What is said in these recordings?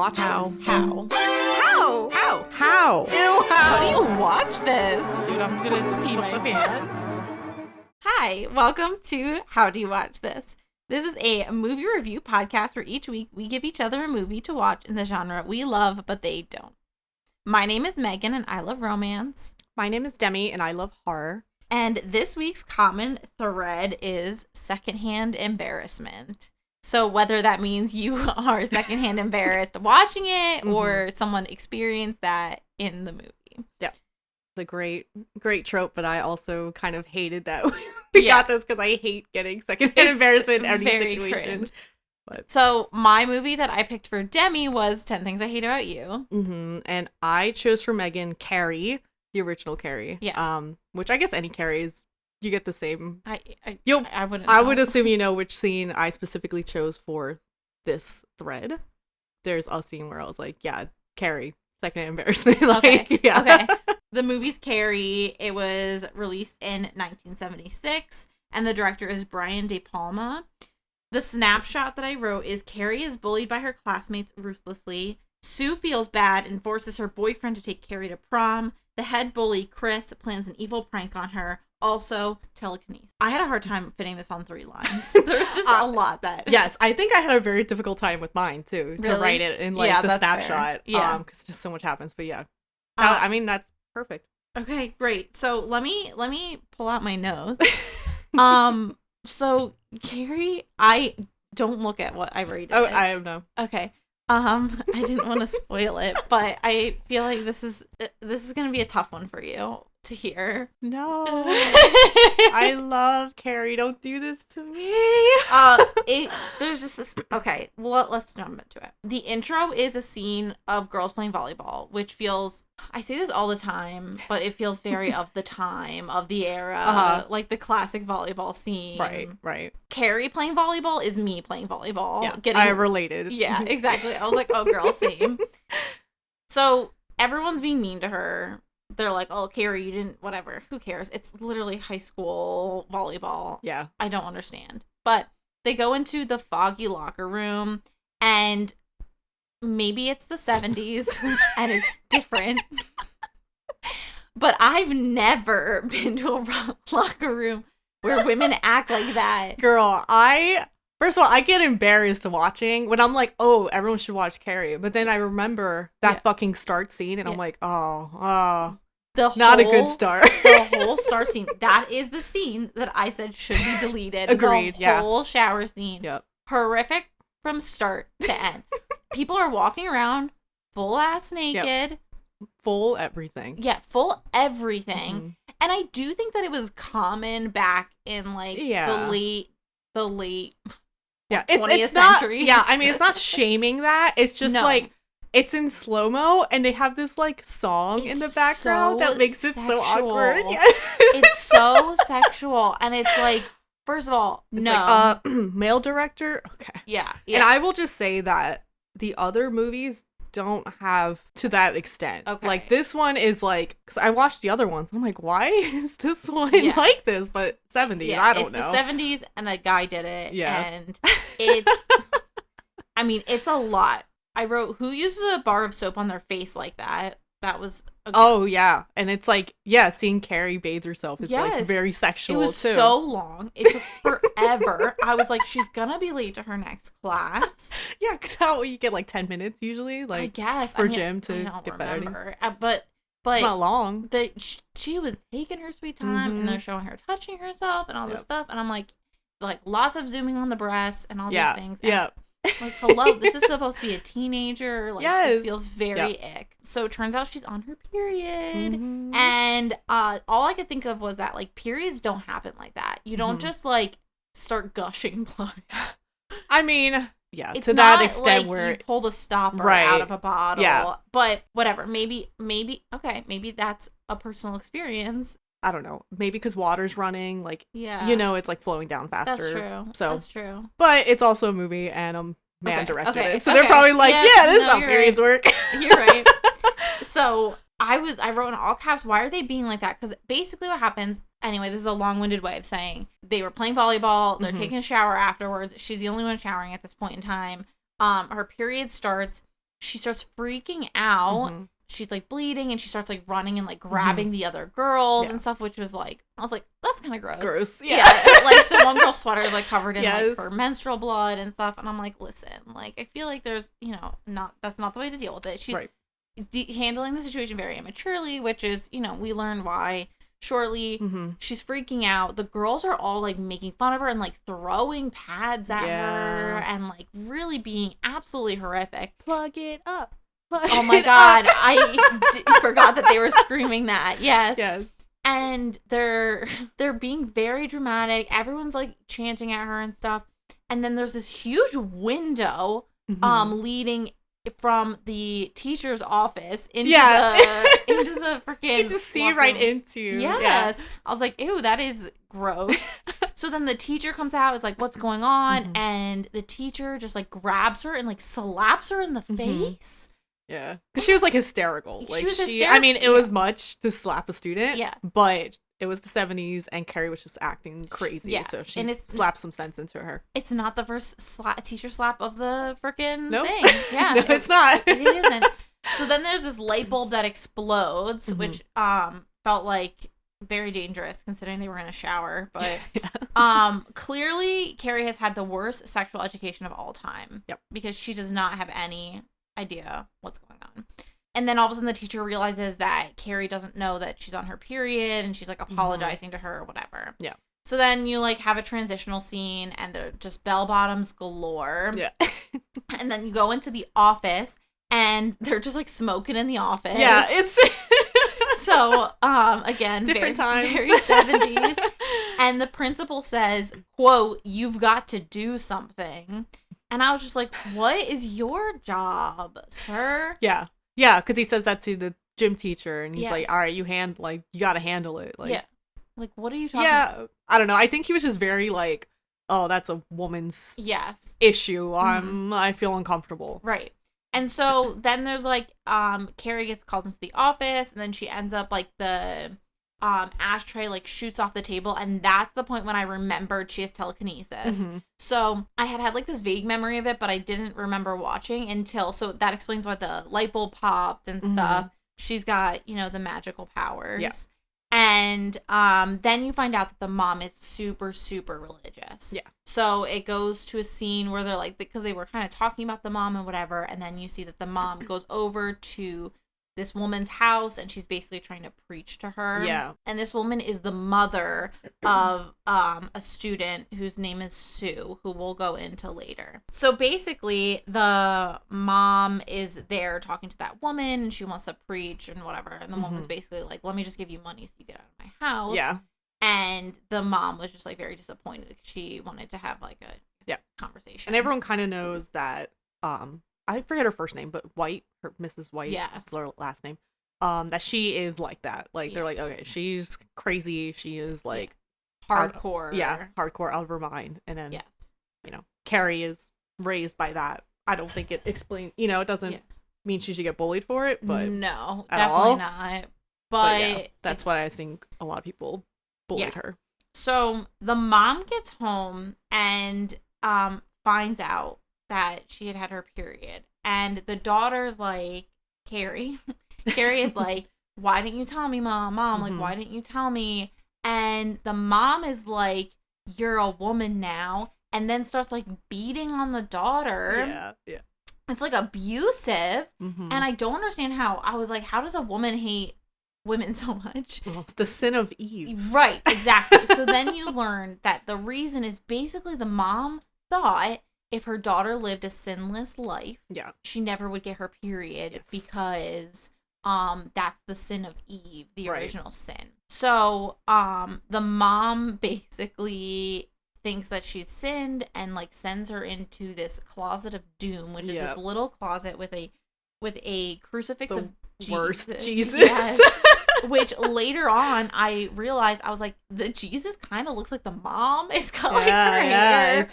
watch How? this? How? How? Ew, how do you watch this? Dude, I'm gonna pee my pants. Hi, welcome to How Do You Watch This? This is a movie review podcast where each week we give each other a movie to watch in the genre we love, but they don't. My name is Megan, and I love romance. My name is Demi, and I love horror. And this week's common thread is secondhand embarrassment. So whether that means you are secondhand embarrassed watching it or someone experienced that in the movie. Yeah. It's a great trope, but I also kind of hated that we got this because I hate getting secondhand embarrassment in any situation. But. So my movie that I picked for Demi was 10 Things I Hate About You. And I chose for Megan Carrie, the original Carrie. Yeah. Which I guess any Carrie is, you get the same. I wouldn't know. I would assume you know which scene I specifically chose for this thread. There's a scene where I was like, yeah, Carrie, secondhand embarrassment. Okay. Yeah. Okay. The movie's Carrie. It was released in 1976, and the director is Brian De Palma. The snapshot that I wrote is Carrie is bullied by her classmates ruthlessly. Sue feels bad and forces her boyfriend to take Carrie to prom. The head bully, Chris, plans an evil prank on her. Also, telekinesis. I had a hard time fitting this on 3 lines. There's just a lot that... Yes, I think I had a very difficult time with mine, too, to Really? write it in, like, the snapshot. Fair. Yeah. Because just so much happens, but yeah. I mean, that's perfect. Okay, great. So let me pull out my notes. So Carrie, I don't look at what I rated. Oh, I don't know. Okay. I didn't want to spoil it, but I feel like this is gonna be a tough one for you to hear. No. I love Carrie. Don't do this to me. There's just this. Okay, well, let's jump into it. The intro is a scene of girls playing volleyball, which feels, I say this all the time, but it feels very of the time, of the era, like the classic volleyball scene. Right. Carrie playing volleyball is me playing volleyball. Yeah, I related. Yeah, exactly. I was like, oh, girl, same. So everyone's being mean to her. They're like, oh, Carrie, you didn't, whatever. Who cares? It's literally high school volleyball. Yeah. I don't understand. But they go into the foggy locker room, and maybe it's the 70s, and it's different. But I've never been to a locker room where women act like that. Girl, first of all, I get embarrassed watching when I'm like, oh, everyone should watch Carrie. But then I remember that fucking start scene, and I'm like, oh. Not a good start. The whole start scene. That is the scene that I said should be deleted. Agreed, The whole shower scene. Yep. Horrific from start to end. People are walking around full ass naked. Yep. Full everything. Yeah, full everything. And I do think that it was common back in like the late 20th it's century. Not, yeah, I mean, it's not shaming that. It's just like, it's in slow-mo, and they have this, like, song in the background that makes it so awkward. Yeah. It's so sexual, and it's like, first of all, it's no. Like, male director? Okay. Yeah. And I will just say that the other movies don't have to that extent. Okay. Like, this one is, like, because I watched the other ones, and I'm like, why is this one like this? But 70s, I don't know. It's the 70s, and a guy did it, and it's a lot. I wrote, who uses a bar of soap on their face like that? That was... yeah. And it's like, seeing Carrie bathe herself is like very sexual, It was too. so long. It took forever. I was like, she's gonna be late to her next class. Yeah, because how you get like 10 minutes usually? Like, I guess. For gym to get better. better. But it's not long. She was taking her sweet time, and they're showing her touching herself and all this stuff. And I'm like lots of zooming on the breasts and all these things. And like, hello, this is supposed to be a teenager. Like, this feels very ick. So it turns out she's on her period. And all I could think of was that, like, periods don't happen like that. You don't just, like, start gushing blood. I mean, it's to not that extent like where you pull the stopper out of a bottle. Yeah. But whatever. Maybe that's a personal experience. I don't know. Maybe because water's running, like, it's like flowing down faster. That's true. So that's true. But it's also a movie, and a man directed it. So they're probably like, this is how periods work. You're right. So I wrote in all caps, why are they being like that? Because basically what happens, anyway, this is a long-winded way of saying, they were playing volleyball, they're taking a shower afterwards. She's the only one showering at this point in time. Her period starts. she starts freaking out. Mm-hmm. She's like bleeding and she starts like running and like grabbing the other girls and stuff, which was like, I was like, that's kind of gross. It's gross. Yeah. Like the one girl's sweater is like covered in like her menstrual blood and stuff. And I'm like, listen, like, I feel like there's, you know, that's not the way to deal with it. She's handling the situation very immaturely, which is, you know, we learn why shortly. She's freaking out. The girls are all like making fun of her and like throwing pads at her and like really being absolutely horrific. Plug it up. Oh my god, I forgot that they were screaming that. Yes. And they're being very dramatic. Everyone's like chanting at her and stuff. And then there's this huge window leading from the teacher's office into the freaking you just see right into. Yes. I was like, ew, that is gross. So then the teacher comes out, is like, what's going on? And the teacher just like grabs her and like slaps her in the face. Yeah, because she was like hysterical. Like she was hysterical. I mean, it was much to slap a student. Yeah, but it was the 70s, and Carrie was just acting crazy. Yeah, so she slapped some sense into her. It's not the first teacher slap of the freaking thing. Yeah, no, it's not. It isn't. So then there's this light bulb that explodes, which felt like very dangerous considering they were in a shower. But clearly Carrie has had the worst sexual education of all time. Yep, because she does not have any idea what's going on. And then all of a sudden the teacher realizes that Carrie doesn't know that she's on her period and she's like apologizing to her or whatever. Yeah. So then you like have a transitional scene and they're just bell bottoms galore. Yeah. And then you go into the office and they're just like smoking in the office. Yeah, it's so again, different times. Very 70s. And the principal says, quote, "You've got to do something." And I was just like, what is your job, sir? Yeah. Yeah, because he says that to the gym teacher, and he's like, all right, you got to handle it. Like, yeah. Like, what are you talking about? Yeah, I don't know. I think he was just very like, oh, that's a woman's issue. I feel uncomfortable. Right. And so then there's like, Carrie gets called into the office, and then she ends up like the ashtray like shoots off the table, and that's the point when I remembered she has telekinesis. So I had like this vague memory of it, but I didn't remember watching until, so that explains why the light bulb popped and stuff. She's got, you know, the magical powers. Yeah. And then you find out that the mom is super, super religious. Yeah. So it goes to a scene where they're like, because they were kind of talking about the mom and whatever, and then you see that the mom goes over to this woman's house and she's basically trying to preach to her. Yeah. And this woman is the mother of a student whose name is Sue, who we'll go into later. So basically the mom is there talking to that woman and she wants to preach and whatever. And the woman's basically like, let me just give you money so you get out of my house. Yeah. And the mom was just like very disappointed because she wanted to have like a conversation. And everyone kind of knows that I forget her first name, but White, Mrs. White, that's her last name. That she is like that. Like they're like, okay, she's crazy. She is like hardcore. Hardcore out of her mind. And then, you know, Carrie is raised by that. I don't think it explains. You know, it doesn't mean she should get bullied for it, but no, definitely not. But that's why I think a lot of people bullied her. So the mom gets home and finds out that she had her period, and the daughter's like, Carrie is like, why didn't you tell me, mom, like, why didn't you tell me? And the mom is like, you're a woman now, and then starts like beating on the daughter. Yeah It's like abusive. And I don't understand how. I was like, how does a woman hate women so much? Well, it's the sin of Eve. Right, exactly. So then you learn that the reason is basically the mom thought if her daughter lived a sinless life, she never would get her period because that's the sin of Eve, the original sin. So the mom basically thinks that she's sinned and like sends her into this closet of doom, which is this little closet with a crucifix of Jesus. Yes. Which later on I realized, I was like, the Jesus kind of looks like the mom. It's got like her hair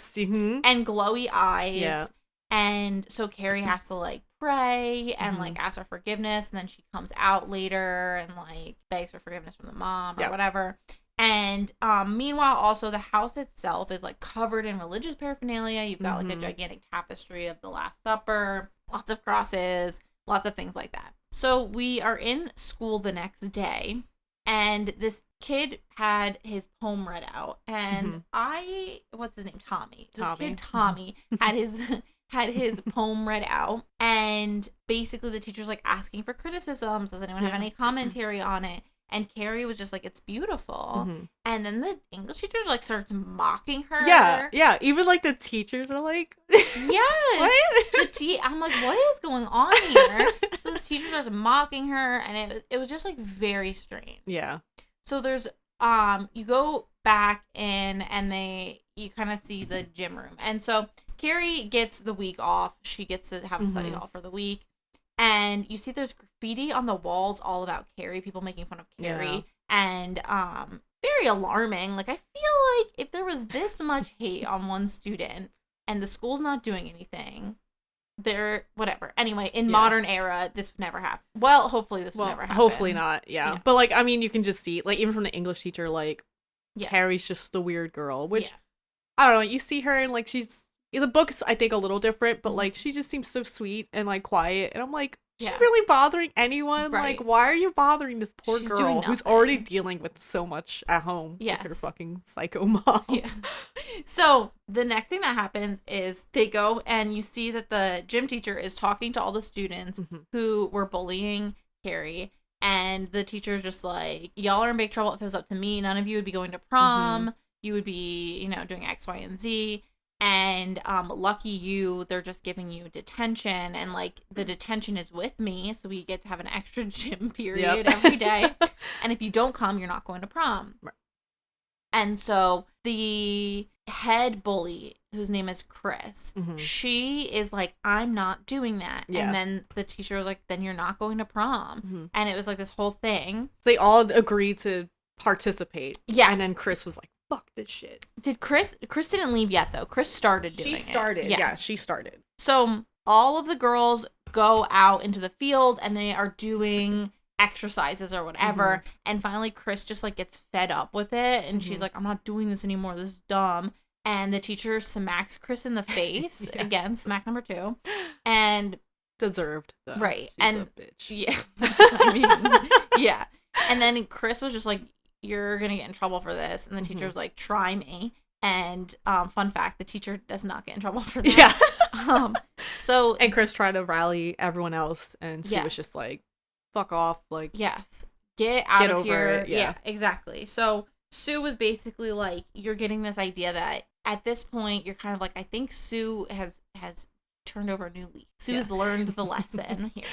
and glowy eyes. Yeah. And so Carrie has to like pray and like ask for forgiveness, and then she comes out later and like begs for forgiveness from the mom or whatever. And meanwhile, also the house itself is like covered in religious paraphernalia. You've got like a gigantic tapestry of the Last Supper, lots of crosses, lots of things like that. So we are in school the next day, and this kid had his poem read out, and what's his name? Tommy. This kid Tommy had his poem read out, and basically the teacher's like asking for criticisms. Does anyone have any commentary on it? And Carrie was just like, it's beautiful. And then the English teacher like starts mocking her. Yeah. Even like the teachers are like, yes. What? I'm like, what is going on here? So the teacher starts mocking her, and it was just like very strange. Yeah. So there's you go back in, and you kind of see the gym room, and so Carrie gets the week off. She gets to have study hall for the week. And you see there's graffiti on the walls all about Carrie, people making fun of Carrie. And very alarming. Like, I feel like if there was this much hate on one student and the school's not doing anything, whatever. Anyway, in modern era, this would never happen. Well, hopefully this would never happen. Hopefully not, yeah. But, like, I mean, you can just see, like, even from the English teacher, like, Carrie's just the weird girl, which, I don't know, you see her and, like, the book's, I think, a little different, but, like, she just seems so sweet and, like, quiet. And I'm like, is she really bothering anyone? Right. Like, why are you bothering this poor girl who's already dealing with so much at home with her fucking psycho mom? Yeah. So, the next thing that happens is they go and you see that the gym teacher is talking to all the students who were bullying Carrie. And the teacher's just like, y'all are in big trouble. If it was up to me, none of you would be going to prom. You would be, doing X, Y, and Z. And lucky you, they're just giving you detention, and like the detention is with me, so we get to have an extra gym period every day. And if you don't come, you're not going to prom. Right. And so the head bully, whose name is Chris, she is like, I'm not doing that. And then the teacher was like, then you're not going to prom. And it was like this whole thing. They all agreed to participate. Yes. And then Chris was like, fuck this shit. Did Chris didn't leave yet, though. Chris started doing it. She started. Yes. Yeah, she started. So all of the girls go out into the field and they are doing exercises or whatever. And finally Chris just like gets fed up with it. And she's like, I'm not doing this anymore. This is dumb. And the teacher smacks Chris in the face. Again, smack number 2. And deserved, though. Right. She's and a bitch. Yeah. I mean, yeah. And then Chris was just like, you're gonna get in trouble for this. And the teacher was like, try me. And fun fact, the teacher does not get in trouble for that. So and Chris tried to rally everyone else, and she was just like, fuck off, like, get out of over here. It. Yeah, exactly. So Sue was basically like, you're getting this idea that at this point you're kind of like, I think Sue has turned over a new leaf. Sue has learned the lesson here.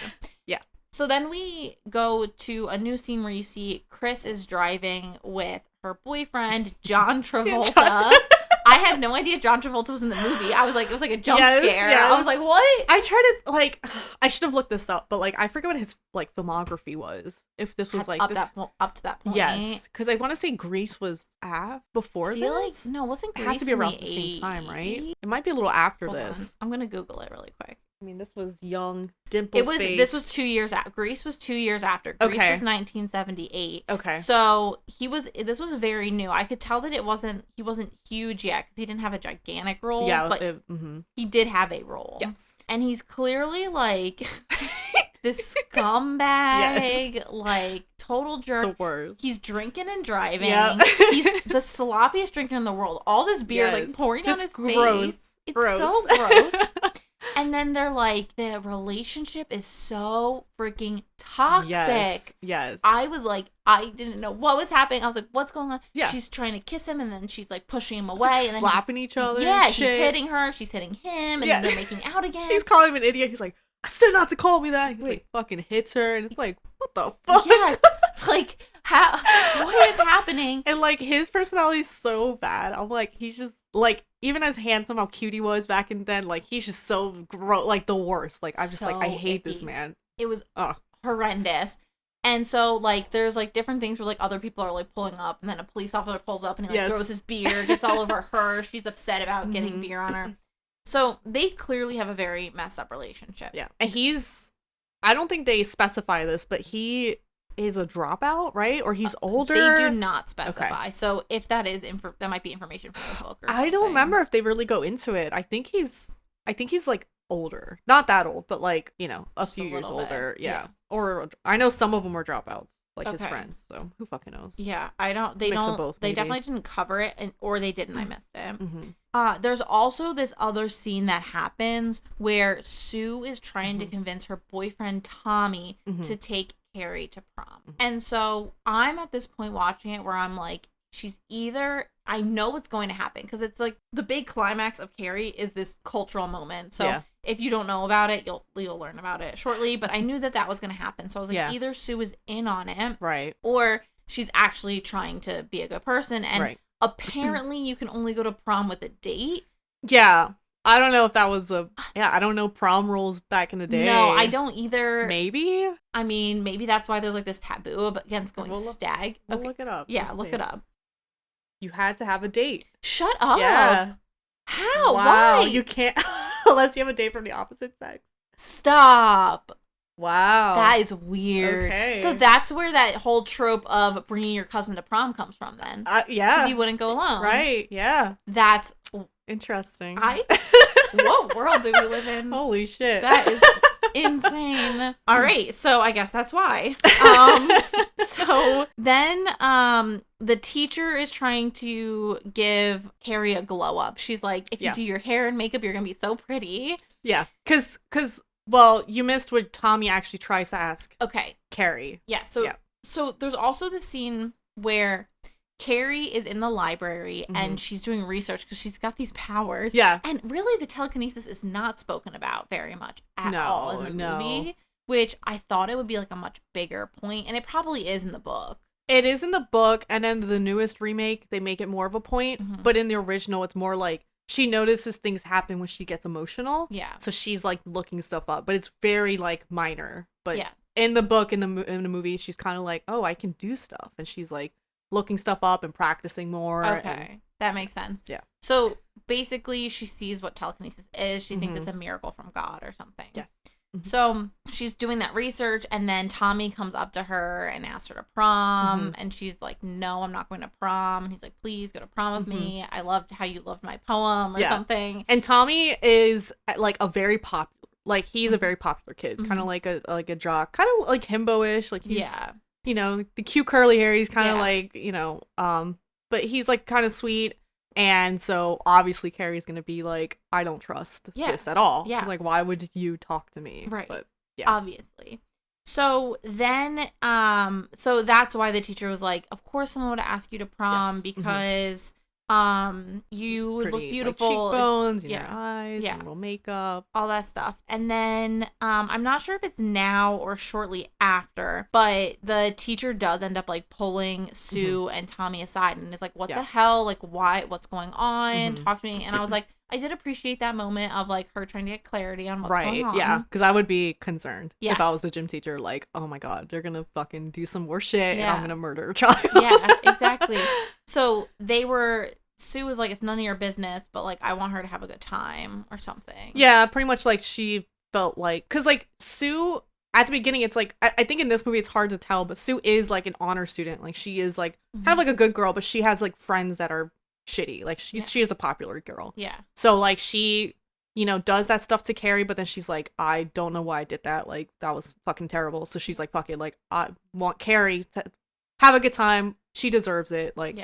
Yeah. So then we go to a new scene where you see Chris is driving with her boyfriend, John Travolta. I had no idea John Travolta was in the movie. I was like, it was like a jump scare. Yes. I was like, what? I tried to, like, I should have looked this up, but, like, I forget what his, like, filmography was. If this was, like, up to that point. Yes. Because I want to say Grease was before this. Like, no, wasn't Grease it has to be around the same time, right? It might be a little after Hold this. on. I'm going to Google it really quick. I mean, this was young, dimple-faced. This was 2 years after. Grease was 2 years after. Grease was 1978. Okay. So this was very new. I could tell that he wasn't huge yet because he didn't have a gigantic role. Yeah, but he did have a role. Yes. And he's clearly like this scumbag, like total jerk. The worst. He's drinking and driving. Yep. He's the sloppiest drinker in the world. All this beer is like pouring down his face. It's so gross. And then they're like, the relationship is so freaking toxic. Yes. I was like, I didn't know what was happening. I was like, what's going on? Yeah. She's trying to kiss him, and then she's like pushing him away. And then slapping each other. Yeah, he's hitting her. She's hitting him. And then they're making out again. She's calling him an idiot. He's like, I said not to call me that. He like fucking hits her. And it's like, what the fuck? Yeah. Like, what is happening? And like, his personality is so bad. I'm like, he's just like, even as handsome, how cute he was back in then, like, he's just so gross, like the worst. Like, I'm just like, I hate this man. It was horrendous. And so like, there's like different things where like other people are like pulling up, and then a police officer pulls up and he like throws his beer, gets all over her. She's upset about getting beer on her. So they clearly have a very messed up relationship. Yeah. And I don't think they specify this, but he is a dropout, right? Or he's older. They do not specify. Okay. So if that is that might be information from the book or something. I don't remember if they really go into it. I think he's like older. Not that old, but like, you know, a few years older. Yeah. Or I know some of them were dropouts, like his friends. So who fucking knows? Yeah, I don't. They Mix don't. of both, they maybe. definitely didn't cover it, or they didn't. I missed it. Mm-hmm. There's also this other scene that happens where Sue is trying to convince her boyfriend Tommy to take Carrie to prom, and so I'm at this point watching it where I'm like, she's either, I know what's going to happen because it's like the big climax of Carrie is this cultural moment. So if you don't know about it, you'll learn about it shortly. But I knew that was going to happen. So I was like, either Sue is in on it, right, or she's actually trying to be a good person. And apparently, you can only go to prom with a date. Yeah. I don't know if that was I don't know prom rules back in the day. No, I don't either. Maybe. I mean, maybe that's why there's like this taboo against going stag. We'll look it up. Yeah, look it up. You had to have a date. Shut up. Yeah. How? Wow. Why? You can't unless you have a date from the opposite sex. Stop. Wow. That is weird. Okay. So that's where that whole trope of bringing your cousin to prom comes from then. Yeah. Because you wouldn't go alone. Right. Yeah. That's interesting. What world do we live in? Holy shit. That is insane. All right. So I guess that's why. So then the teacher is trying to give Carrie a glow up. She's like, if you do your hair and makeup, you're going to be so pretty. Yeah. Because well, you missed what Tommy actually tries to ask Carrie. Yeah. So there's also the scene where Carrie is in the library and she's doing research because she's got these powers. Yeah. And really the telekinesis is not spoken about very much at all in the movie, which I thought it would be like a much bigger point, and it probably is in the book. It is in the book, and then the newest remake, they make it more of a point, but in the original, it's more like she notices things happen when she gets emotional. Yeah. So she's like looking stuff up, but it's very like minor. But in the book, in the movie, she's kind of like, oh, I can do stuff, and she's like looking stuff up and practicing more. Okay, that makes sense. Yeah. So basically, she sees what telekinesis is. She thinks it's a miracle from God or something. Yes. So she's doing that research, and then Tommy comes up to her and asks her to prom, and she's like, no, I'm not going to prom. And he's like, please go to prom with me. I loved how you loved my poem or something. And Tommy is like a very popular, like he's a very popular kid, kind of like a jock, kind of like himbo-ish, like he's, you know, the cute curly hair. He's kind of like, you know, but he's like kind of sweet. And so obviously Carrie's going to be like, I don't trust this at all. Yeah. Like, why would you talk to me? Right. But obviously. So then, so that's why the teacher was like, of course someone would ask you to prom because you would look beautiful. Like cheekbones, and your eyes, and little makeup. All that stuff. And then, I'm not sure if it's now or shortly after, but the teacher does end up like pulling Sue and Tommy aside and is like, what the hell? Like, why? What's going on? Talk to me. And I was like, I did appreciate that moment of like her trying to get clarity on what's going on. Yeah, because I would be concerned if I was the gym teacher. Like, oh my god, they're gonna fucking do some worse shit, and I'm gonna murder a child. Yeah, exactly. So Sue was like, it's none of your business, but like I want her to have a good time or something. Yeah, pretty much like she felt like, because like Sue at the beginning, it's like I think in this movie it's hard to tell, but Sue is like an honor student. Like she is like kind of like a good girl, but she has like friends that are shitty. Like she is a popular girl. Yeah. So like she, you know, does that stuff to Carrie, but then she's like, I don't know why I did that. Like that was fucking terrible. So she's like, fuck it. Like I want Carrie to have a good time. She deserves it. Like,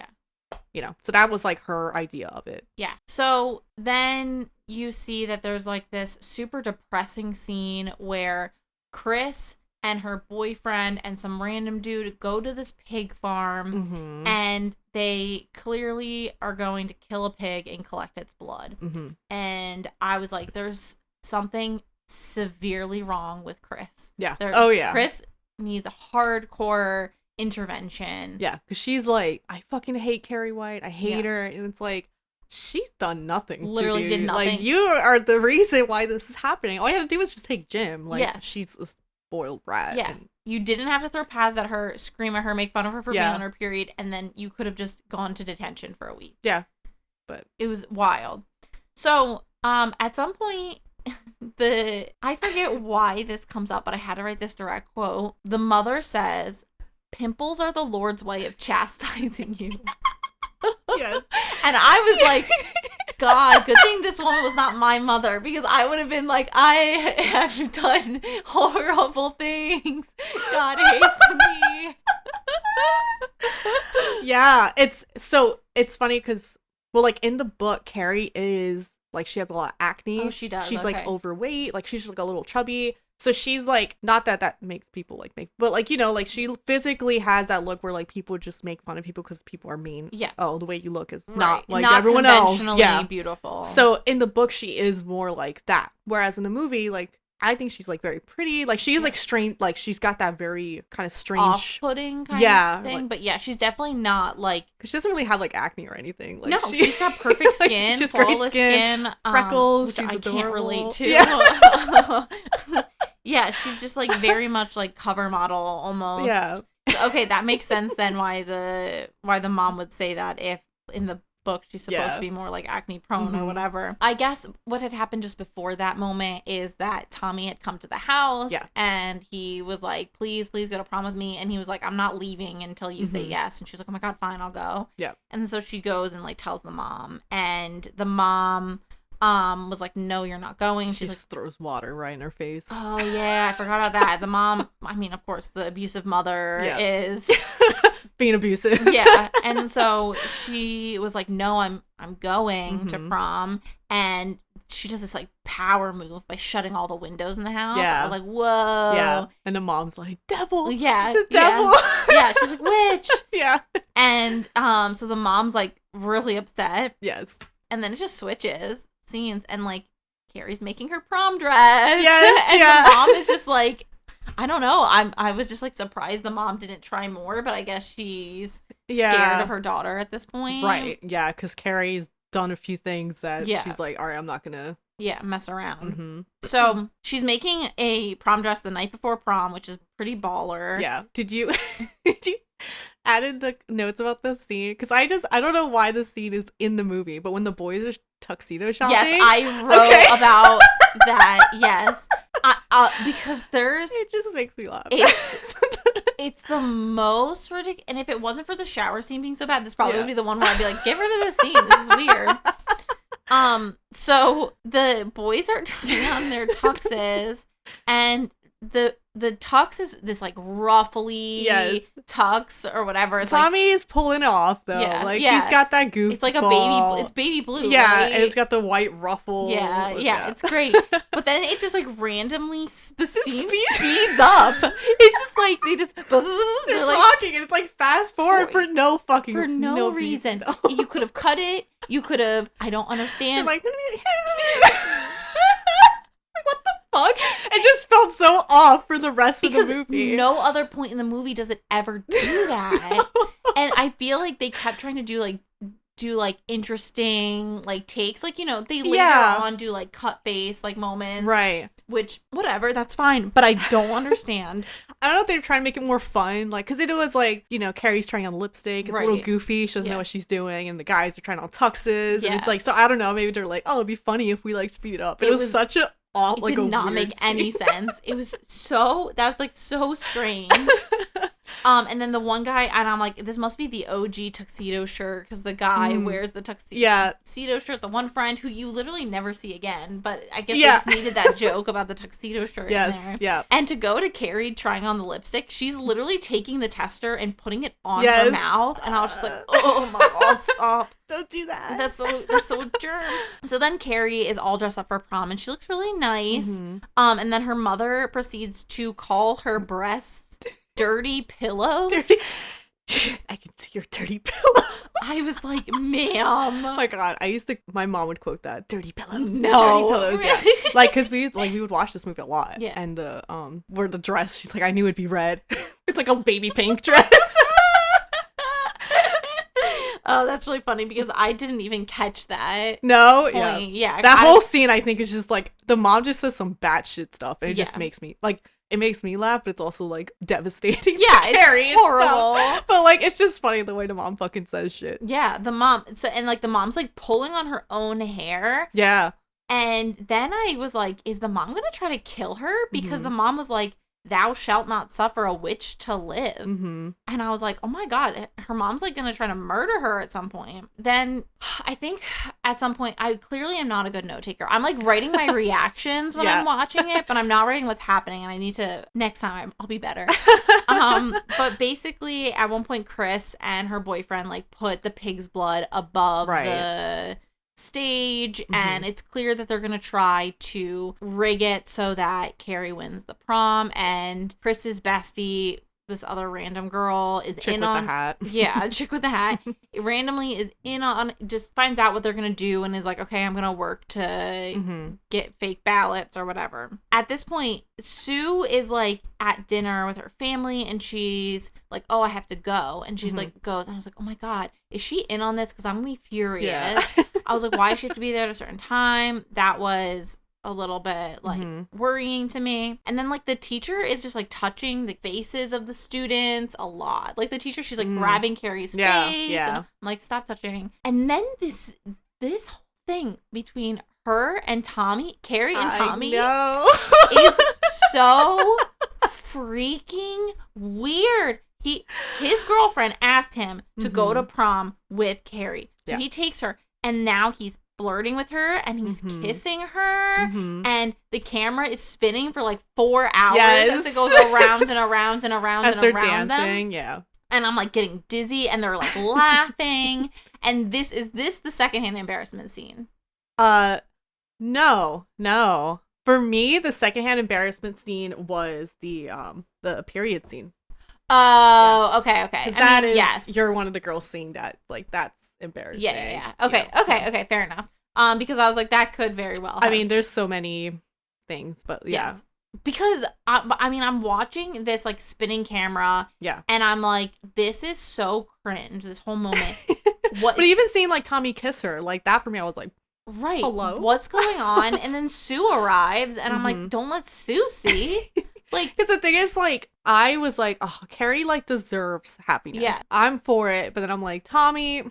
you know. So that was like her idea of it. Yeah. So then you see that there's like this super depressing scene where Chris and her boyfriend and some random dude go to this pig farm and they clearly are going to kill a pig and collect its blood. And I was like, there's something severely wrong with Chris. Yeah. Chris needs a hardcore intervention. Yeah, because she's like, I fucking hate Carrie White. I hate her. And it's like, she's done nothing. Literally did nothing. Like, you are the reason why this is happening. All you had to do was just take Jim. Like, she's a spoiled brat. Yes. You didn't have to throw pads at her, scream at her, make fun of her for being on her period, and then you could have just gone to detention for a week. Yeah. But it was wild. So, at some point, I forget why this comes up, but I had to write this direct quote. The mother says, pimples are the Lord's way of chastising you. Yes. And I was like, God, good thing this woman was not my mother, because I would have been like, I have done horrible things. God hates me. Yeah, it's funny because, well, like in the book, Carrie is like, she has a lot of acne. Oh, she does. She's okay. like overweight, like she's like a little chubby. So she's like, not that makes people like make, but like, you know, like she physically has that look where like people just make fun of people because people are mean. Yes. Oh, the way you look is Right. not like not everyone else. Yeah. beautiful. So in the book, she is more like that. Whereas in the movie, like, I think she's like very pretty. Like she is like strange. Like she's got that very kind of strange, off-putting kind of thing. Like, but yeah, she's definitely not like, because she doesn't really have like acne or anything. Like, no, she's got perfect skin, like, she's flawless great skin, freckles. which She's I adorable. can't relate to. Yeah. Yeah, she's just like very much like cover model almost. Yeah. Okay, that makes sense then why the mom would say that if in the book she's supposed to be more like acne prone or whatever. I guess what had happened just before that moment is that Tommy had come to the house and he was like, please go to prom with me, and he was like, I'm not leaving until you say yes. And she was like, oh my God, fine, I'll go. Yeah. And so she goes and like tells the mom, and the mom was like, no, you're not going. She She's like, throws water right in her face. oh yeah, I forgot about that. The mom, I mean, of course the abusive mother is being abusive. yeah. And so she was like, no, I'm going to prom. And she does this like power move by shutting all the windows in the house. Yeah. I was like, whoa. Yeah. And the mom's like, devil. Yeah. The devil. Yeah. She's like, witch. Yeah. And so the mom's like really upset. Yes. And then it just switches scenes, and like Carrie's making her prom dress. Yes. And yeah. the mom is just like, I don't know. I was just like surprised the mom didn't try more, but I guess she's scared of her daughter at this point. Right. Yeah. Because Carrie's done a few things that Yeah. she's like, all right, I'm not gonna. Yeah, mess around. Mm-hmm. So she's making a prom dress the night before prom, which is pretty baller. Yeah. Did you added the notes about this scene? Because I don't know why this scene is in the movie, but when the boys are tuxedo shopping. Yes, I wrote about that. Yes. Because there's. It just makes me laugh. It's the most ridiculous. And if it wasn't for the shower scene being so bad, this probably would be the one where I'd be like, get rid of this scene. This is weird. So the boys are trying on their tuxes, and the tux is this like ruffly tux or whatever. It's Tommy like, is pulling it off though. He's got that goof. It's like it's baby blue. Yeah, right? and it's got the white ruffle. Yeah, it's great. But then it just like randomly the scene speeds up. It's just like they're like, talking, and it's like fast forward for no reason. You could have cut it. You could have. I don't understand. Like, what the fuck? It just felt so off for the rest of the movie. No other point in the movie does it ever do that. And I feel like they kept trying to do like interesting like takes, like, you know, they later on do like cut face like moments, right? Which whatever, that's fine, but I don't understand. I don't know if they're trying to make it more fun, like, because it was like, you know, Carrie's trying on lipstick, it's a little goofy, she doesn't know what she's doing, and the guys are trying on tuxes, and it's like, so I don't know, maybe they're like, oh, it'd be funny if we like speed it up. It was such a it like did not make any sense. It was that was like so strange. And then the one guy, and I'm like, this must be the OG tuxedo shirt, because the guy wears the tuxedo shirt, the one friend who you literally never see again, but I guess they just needed that joke about the tuxedo shirt in there. Yeah. And to go to Carrie trying on the lipstick, she's literally taking the tester and putting it on her mouth, and I was just like, oh my god, stop. Don't do that. That's so germs. So then Carrie is all dressed up for prom, and she looks really nice. And then her mother proceeds to call her breasts dirty pillows. I can see your dirty pillow. I was like, ma'am. Oh my god, my mom would quote that. Dirty pillows. No. Dirty pillows, yeah. Like, because we would watch this movie a lot. Yeah. And where the dress, she's like, I knew it'd be red. It's like a baby pink dress. Oh, that's really funny, because I didn't even catch that. No, point. Yeah. That whole scene, I think, is just like, the mom just says some batshit stuff, and it just makes me, like, it makes me laugh, but it's also, like, devastating. Yeah, it's Carrie, horrible. But, like, it's just funny the way the mom fucking says shit. Yeah, the mom, and, like, the mom's, like, pulling on her own hair. Yeah. And then I was like, is the mom gonna try to kill her? Because the mom was like, thou shalt not suffer a witch to live. Mm-hmm. And I was like, oh my God, her mom's like going to try to murder her at some point. Then I think at some point, I clearly am not a good note taker. I'm like writing my reactions when I'm watching it, but I'm not writing what's happening. And I need to, next time I'll be better. But basically at one point, Chris and her boyfriend like put the pig's blood above the stage, and it's clear that they're gonna try to rig it so that Carrie wins the prom, and Chris's bestie, this other random girl, is chick in with on the hat. Yeah, chick with the hat randomly is in on, just finds out what they're gonna do and is like, okay, I'm gonna work to get fake ballots or whatever. At this point, Sue is like at dinner with her family and she's like, oh, I have to go, and she's like goes, and I was like, oh my God, is she in on this? Because I'm gonna be furious. I was like, why does she have to be there at a certain time? That was a little bit like worrying to me. And then like the teacher is just like touching the faces of the students a lot. Like the teacher, she's like grabbing Carrie's face. And I'm like, stop touching. And then this whole thing between her and Tommy, Carrie and Tommy, is so freaking weird. His girlfriend asked him to go to prom with Carrie. So he takes her, and now he's flirting with her and he's kissing her, and the camera is spinning for like 4 hours as it goes around and around and around as and they're around dancing, them. And I'm like getting dizzy, and they're like laughing. And is this the secondhand embarrassment scene? No. For me, the secondhand embarrassment scene was the period scene. Oh, okay. I mean, yes, you're one of the girls seeing that. Like, that's embarrassing. Yeah. Okay, fair enough. Because I was like, that could very well have. I mean, there's so many things, but yeah. Yes. Because, I'm watching this, like, spinning camera. Yeah. And I'm like, this is so cringe, this whole moment. But even seeing, like, Tommy kiss her, like, that for me, I was like, right. Hello? What's going on? And then Sue arrives, and I'm like, don't let Sue see. Like, because the thing is, like, I was like, oh, Carrie, like, deserves happiness. Yeah. I'm for it. But then I'm like, Tommy,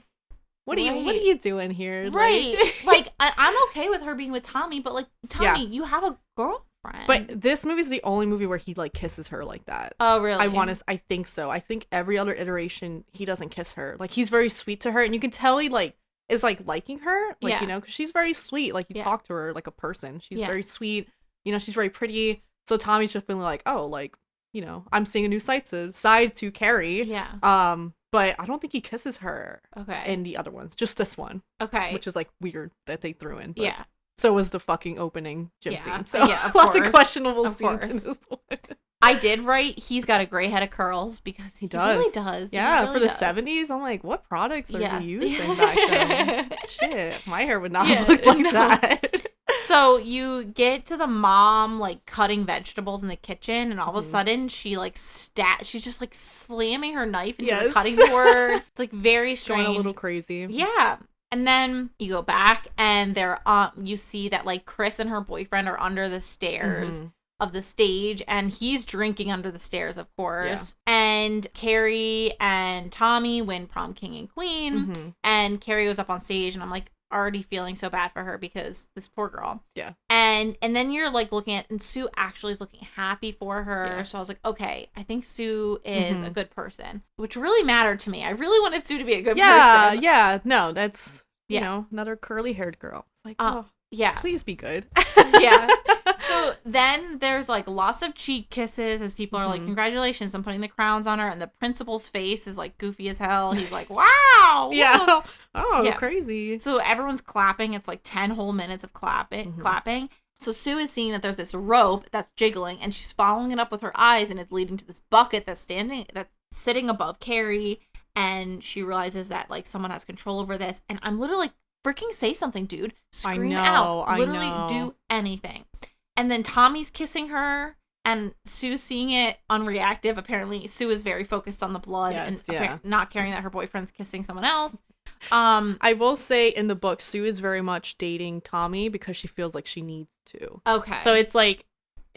what are you doing here? Right. Like, I'm okay with her being with Tommy, but, like, Tommy, you have a girlfriend. But this movie is the only movie where he, like, kisses her like that. Oh, really? I think so. I think every other iteration, he doesn't kiss her. Like, he's very sweet to her, and you can tell he, like, is, like, liking her. Like, you know, because she's very sweet. Like, you talk to her like a person. She's very sweet. You know, she's very pretty. So Tommy's just feeling like, oh, like, you know, I'm seeing a new side to Carrie. Yeah. But I don't think he kisses her. Okay. In the other ones, just this one. Okay. Which is like weird that they threw in. But yeah. So was the fucking opening gym scene. So of lots course. of questionable scenes in this one. I did write, he's got a gray head of curls, because he really does. Yeah, really for the does. 70s, I'm like, what products are you using back then? Shit, my hair would not have looked like that. So you get to the mom, like, cutting vegetables in the kitchen, and all of a sudden she, like, she's just, like, slamming her knife into the cutting board. It's, like, very strange. Going a little crazy. Yeah. And then you go back, and you see that, like, Chris and her boyfriend are under the stairs of the stage, and he's drinking under the stairs, of course. Yeah. And Carrie and Tommy win prom king and queen, and Carrie goes up on stage, and I'm like already feeling so bad for her because this poor girl. Yeah. And then you're like looking at, and Sue actually is looking happy for her. Yeah. So I was like, okay, I think Sue is a good person, which really mattered to me. I really wanted Sue to be a good person. Yeah. No, that's, you know, another curly haired girl. It's like, oh, yeah, please be good. Yeah. So then there's like lots of cheek kisses as people are like, congratulations, I'm putting the crowns on her, and the principal's face is like goofy as hell. He's like, wow. Yeah. Oh, crazy. So everyone's clapping. It's like 10 whole minutes of clapping. So Sue is seeing that there's this rope that's jiggling, and she's following it up with her eyes, and it's leading to this bucket that's sitting above Carrie, and she realizes that like someone has control over this, and I'm literally like, freaking say something, dude. Scream out. Literally do anything. And then Tommy's kissing her, and Sue's seeing it unreactive. Apparently, Sue is very focused on the blood and not caring that her boyfriend's kissing someone else. I will say in the book, Sue is very much dating Tommy because she feels like she needs to. Okay. So it's like,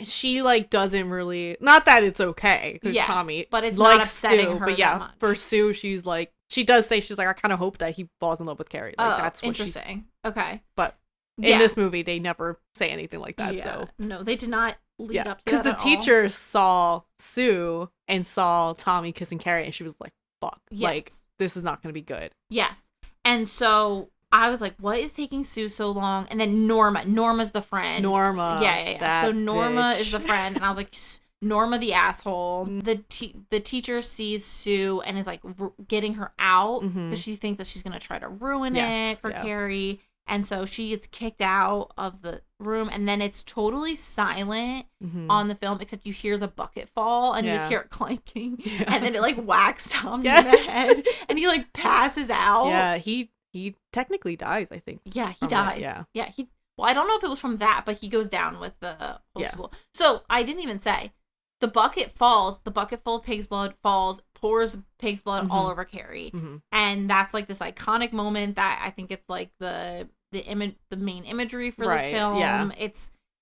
she like doesn't really, not that it's okay because Tommy, but it's not upsetting Sue, her. But that much. For Sue, she's like, she does say, she's like, I kind of hope that he falls in love with Carrie. Like, that's what interesting. Okay. But in this movie, they never say anything like that. Yeah. So no, they did not lead up to that because the teacher saw Sue and saw Tommy kissing Carrie, and she was like, fuck. Yes. Like, this is not going to be good. Yes. And so I was like, what is taking Sue so long? And then Norma's the friend. Norma. Yeah. So Norma bitch. is the friend. And I was like, Norma the asshole. The teacher sees Sue and is like getting her out because she thinks that she's going to try to ruin it for Carrie. And so she gets kicked out of the room, and then it's totally silent on the film, except you hear the bucket fall, and you just hear it clanking, and then it like whacks Tommy in the head, and he like passes out. Yeah, he technically dies, I think. Yeah, he dies. Yeah. Well, I don't know if it was from that, but he goes down with the whole school. So I didn't even say the bucket falls. The bucket full of pig's blood falls, pours pig's blood all over Carrie, and that's like this iconic moment that I think it's like the main imagery for the film. Yeah.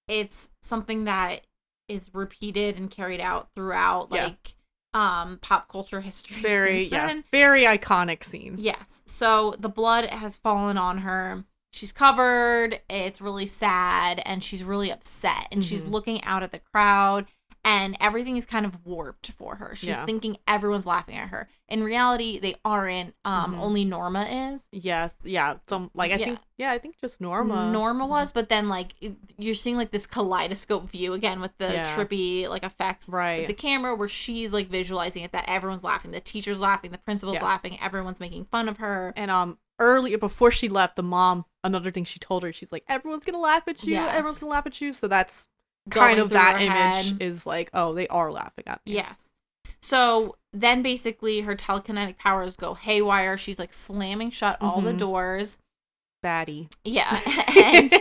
It's something that is repeated and carried out throughout like pop culture history. Very iconic scene. Yes. So the blood has fallen on her. She's covered. It's really sad, and she's really upset, and she's looking out at the crowd, and everything is kind of warped for her. She's thinking everyone's laughing at her. In reality, they aren't. Only Norma is. Yes. Yeah. I think just Norma. Norma was, but then like you're seeing like this kaleidoscope view again with the trippy like effects with the camera, where she's like visualizing it, that everyone's laughing. The teacher's laughing. The principal's laughing. Everyone's making fun of her. And earlier, before she left, the mom, another thing she told her, she's like, everyone's gonna laugh at you. Yes. Everyone's gonna laugh at you. So that's kind of that image is like, oh, they are laughing at me. Yes. So then basically her telekinetic powers go haywire. She's like slamming shut all the doors. Baddie. Yeah. And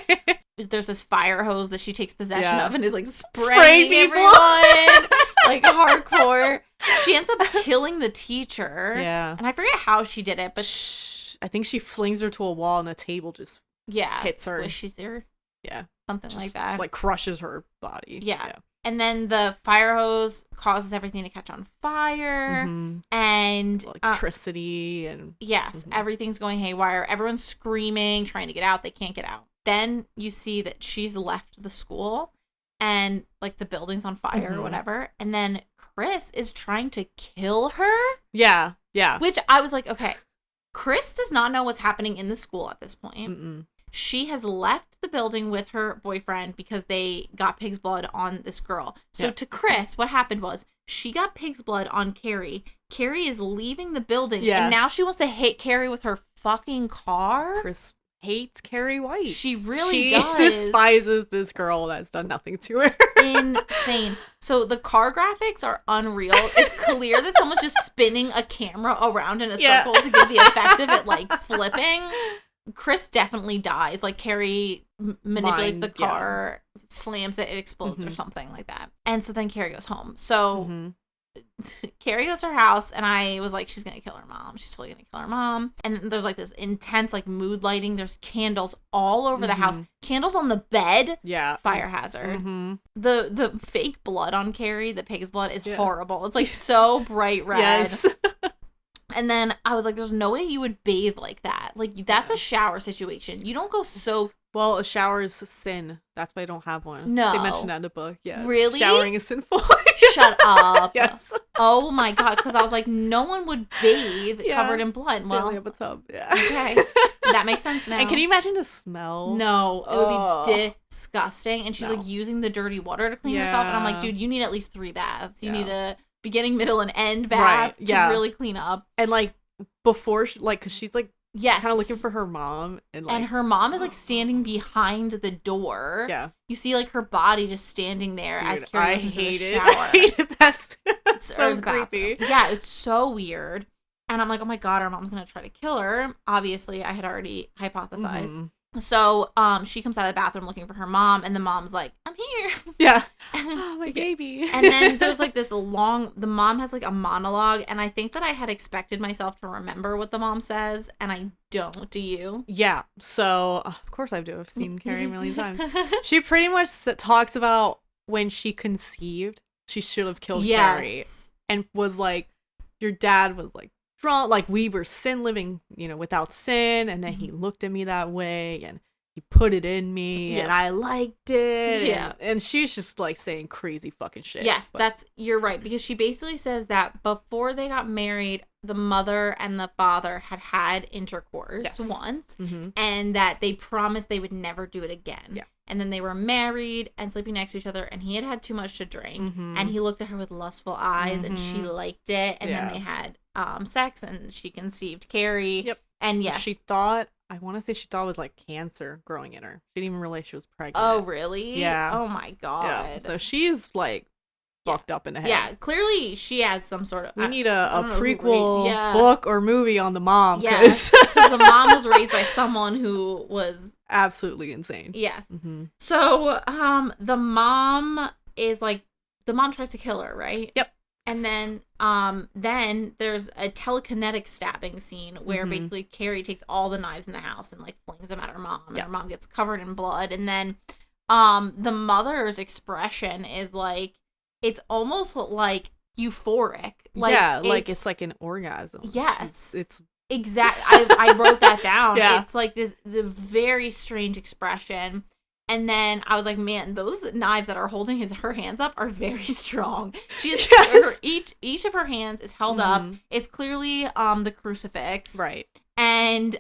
there's this fire hose that she takes possession of and is like spraying everyone like hardcore. She ends up killing the teacher. Yeah. And I forget how she did it, but I think she flings her to a wall and the table just hits her. Squishes her. Yeah. Something just like that. Like crushes her body. Yeah. And then the fire hose causes everything to catch on fire. And electricity and yes, everything's going haywire. Everyone's screaming, trying to get out. They can't get out. Then you see that she's left the school and like the building's on fire or whatever. And then Chris is trying to kill her. Yeah. Yeah. Which I was like, okay, Chris does not know what's happening in the school at this point. She has left the building with her boyfriend because they got pig's blood on this girl. So to Chris, what happened was she got pig's blood on Carrie. Carrie is leaving the building, and now she wants to hit Carrie with her fucking car. Chris hates Carrie White. She really does. She despises this girl that's done nothing to her. Insane. So the car graphics are unreal. It's clear that someone's just spinning a camera around in a circle to give the effect of it like flipping. Chris definitely dies. Like Carrie manipulates the car, slams it, it explodes or something like that. And so then Carrie goes home. So Carrie goes to her house, and I was like, she's gonna kill her mom. She's totally gonna kill her mom. And there's like this intense like mood lighting. There's candles all over the house. Candles on the bed. Yeah. Fire hazard. The fake blood on Carrie, the pig's blood, is horrible. It's like so bright red. Yes. And then I was like, there's no way you would bathe like that. Like, that's a shower situation. You don't go soak. Well, a shower is a sin. That's why I don't have one. No. They mentioned that in the book. Yeah. Really? Showering is sinful. Shut up. Yes. Oh my God. Because I was like, no one would bathe covered in blood. Well, have a tub. Yeah. Okay. That makes sense now. And can you imagine the smell? No. It would be disgusting. And she's like using the dirty water to clean herself. And I'm like, dude, you need at least 3 baths. You need a beginning, middle, and end bath to really clean up. And like before, because she's like yes, kind of looking for her mom, and her mom is like standing behind the door. Yeah, you see like her body just standing there. Dude, as Carrie goes into the shower. I hate it. That's so creepy. Yeah, it's so weird. And I'm like, oh my God, our mom's gonna try to kill her. Obviously, I had already hypothesized. So, she comes out of the bathroom looking for her mom, and the mom's like, I'm here. Yeah. Oh, my baby. And then there's like this the mom has like a monologue, and I think that I had expected myself to remember what the mom says, and I don't. Do you? Yeah. So, of course I do. I've seen Carrie a million times. She pretty much talks about when she conceived, she should have killed Carrie. And was like, your dad was like, like we were living without sin, and then he looked at me that way, and he put it in me and I liked it. Yeah. And she's just like saying crazy fucking shit. Yes, you're right. Because she basically says that before they got married, the mother and the father had intercourse once. And that they promised they would never do it again. Yeah. And then they were married and sleeping next to each other. And he had too much to drink. And he looked at her with lustful eyes and she liked it. And then they had sex and she conceived Carrie. Yep. And yes. She thought it was like cancer growing in her. She didn't even realize she was pregnant. Oh, really? Yeah. Oh, my God. Yeah. So she's like fucked up in the head. Yeah, clearly she has some sort of... We need a prequel book or movie on the mom. Yes, because the mom was raised by someone who was... absolutely insane. Yes. So, the mom is like... The mom tries to kill her, right? Yep. And then there's a telekinetic stabbing scene where basically Carrie takes all the knives in the house and like flings them at her mom. And her mom gets covered in blood. And then the mother's expression is like, it's almost like euphoric. Like, yeah, like it's like an orgasm. Yes. It's exactly. I wrote that down. Yeah. It's like the very strange expression. And then I was like, man, those knives that are holding her hands up are very strong. She is each of her hands is held up. It's clearly the crucifix. Right. And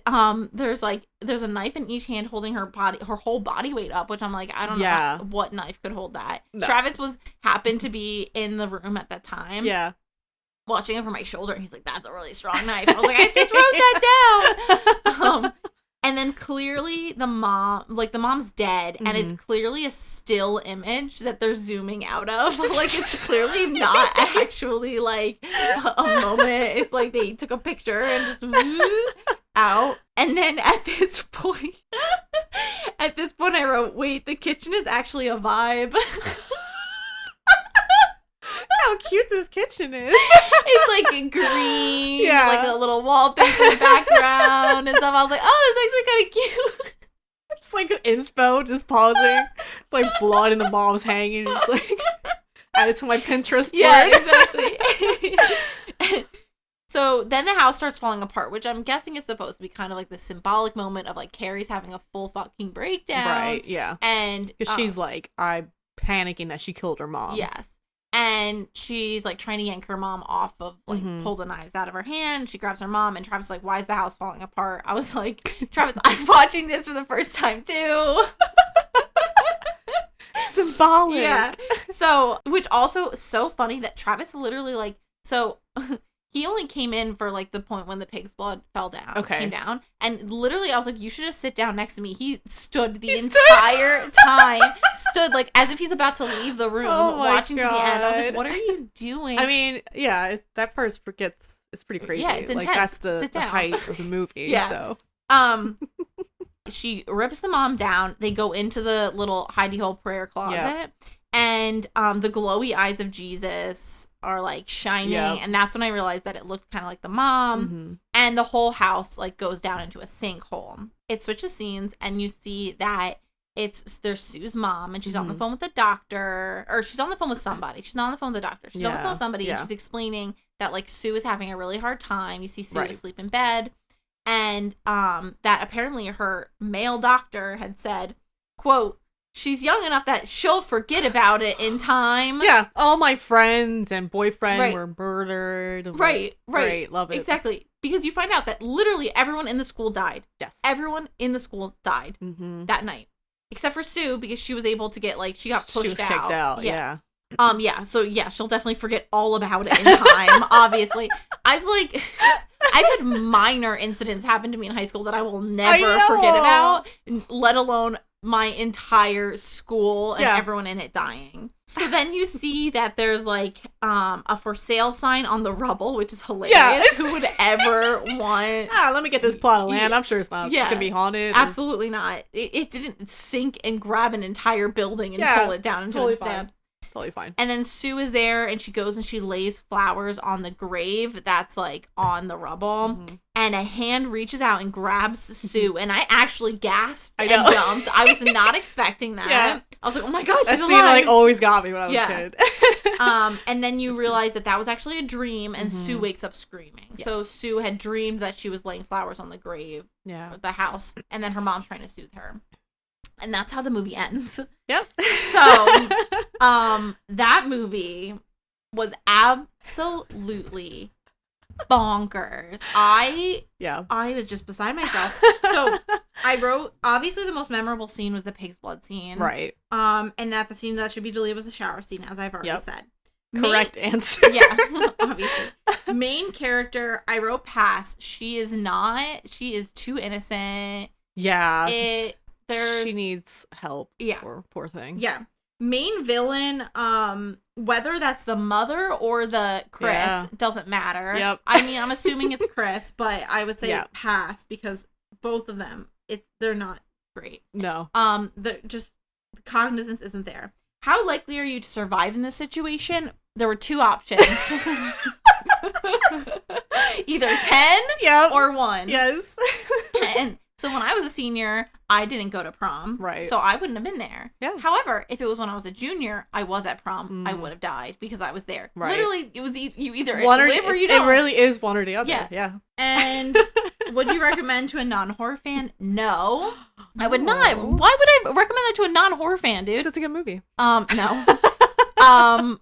there's a knife in each hand holding her whole body weight up, which I'm like, I don't know what knife could hold that. No. Travis happened to be in the room at that time. Yeah. Watching over my shoulder, and he's like, that's a really strong knife. I was like, I just wrote that down. And then clearly the mom's dead, and it's clearly a still image that they're zooming out of. Like, it's clearly not actually like a moment. It's like they took a picture and just moved out. And then at this point I wrote, wait, the kitchen is actually a vibe. How cute this kitchen is. It's like green, like a little wallpaper background and stuff. I was like, oh, it's actually kind of cute. It's like inspo just pausing. It's like blood and the mom's hanging. It's like add it to my Pinterest board. Yeah, exactly. So then the house starts falling apart, which I'm guessing is supposed to be kind of like the symbolic moment of like Carrie's having a full fucking breakdown. Right, yeah. And because she's like, I'm panicking that she killed her mom. Yes. And she's like trying to yank her mom off of like pull the knives out of her hand. She grabs her mom and Travis is like, why is the house falling apart? I was like, Travis, I'm watching this for the first time too. Symbolic. Yeah. So, which also so funny that Travis literally like, so he only came in for like the point when the pig's blood came down. And literally I was like, you should just sit down next to me. He stood the entire time, stood like as if he's about to leave the room, watching to the end. I was like, what are you doing? I mean, yeah, that part it's pretty crazy. Yeah, it's intense. Like that's the height of the movie. Yeah. So. She rips the mom down. They go into the little hidey hole prayer closet. And the glowy eyes of Jesus are like shining, and that's when I realized that it looked kind of like the mom, and the whole house like goes down into a sinkhole. It switches scenes, and you see that there's Sue's mom, and she's on the phone with the doctor, or she's on the phone with somebody. She's not on the phone with the doctor. She's on the phone with somebody, and she's explaining that like Sue is having a really hard time. You see Sue asleep in bed, and that apparently her male doctor had said, quote, she's young enough that she'll forget about it in time. Yeah. All my friends and boyfriend were murdered. Right. Great. Love it. Exactly. Because you find out that literally everyone in the school died. Yes. Everyone in the school died that night. Except for Sue, because she was able to get, like, she got pushed out. She was kicked out, yeah. So, yeah, she'll definitely forget all about it in time, obviously. I've had minor incidents happen to me in high school that I will never forget about, let alone my entire school and everyone in it dying. So then you see that there's like a for sale sign on the rubble, which is hilarious. Yeah, who would ever want let me get this plot of land. I'm sure it's not gonna be haunted. Absolutely not. It didn't sink and grab an entire building and pull it down into its steps. Totally fine. And then Sue is there, and she goes and she lays flowers on the grave that's like on the rubble. And a hand reaches out and grabs Sue, and I actually gasped and jumped. I was not expecting that. Yeah. I was like, oh my gosh, she's alive. That scene always got me when I was a kid. And then you realize that was actually a dream, and Sue wakes up screaming. Yes. So Sue had dreamed that she was laying flowers on the grave, the house, and then her mom's trying to soothe her. And that's how the movie ends. Yep. So, that movie was absolutely bonkers. I was just beside myself. So I wrote, obviously the most memorable scene was the pig's blood scene. Right. And that the scene that should be deleted was the shower scene, as I've already said. Correct answer. Yeah, obviously. Main character, I wrote pass. She is too innocent. Yeah. She needs help. Yeah. Poor thing. Yeah. Main villain, whether that's the mother or the Chris, doesn't matter. Yep. I mean, I'm assuming it's Chris, but I would say pass because both of them, they're not great. No. The cognizance isn't there. How likely are you to survive in this situation? There were two options. Either 10 or 1. Yes. And so when I was a senior, I didn't go to prom. Right. So I wouldn't have been there. Yeah. However, if it was when I was a junior, I was at prom, I would have died because I was there. Right. Literally, it was you either live or you don't. It really is one or the other. Yeah. Yeah. And would you recommend to a non-horror fan? No. I would not. Why would I recommend that to a non-horror fan, dude? It's a good movie. No.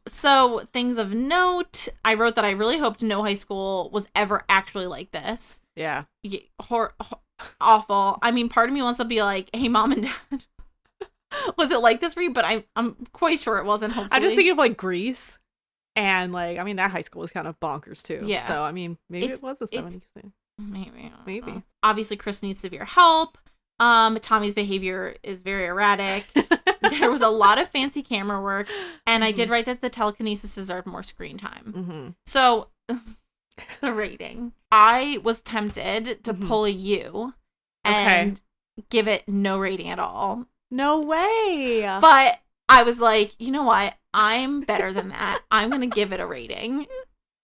So things of note, I wrote that I really hoped no high school was ever actually like this. Yeah. Awful. I mean, part of me wants to be like, hey, mom and dad, was it like this for you? But I'm quite sure it wasn't, hopefully. I just think of like Grease, and like, I mean, that high school was kind of bonkers too. Yeah. So, I mean, maybe it was a 70s thing. Maybe. Obviously, Chris needs severe help. Tommy's behavior is very erratic. There was a lot of fancy camera work, and I did write that the telekinesis deserved more screen time. Mm-hmm. So, the rating. I was tempted to pull a U and give it no rating at all. No way. But I was like, you know what? I'm better than that. I'm going to give it a rating.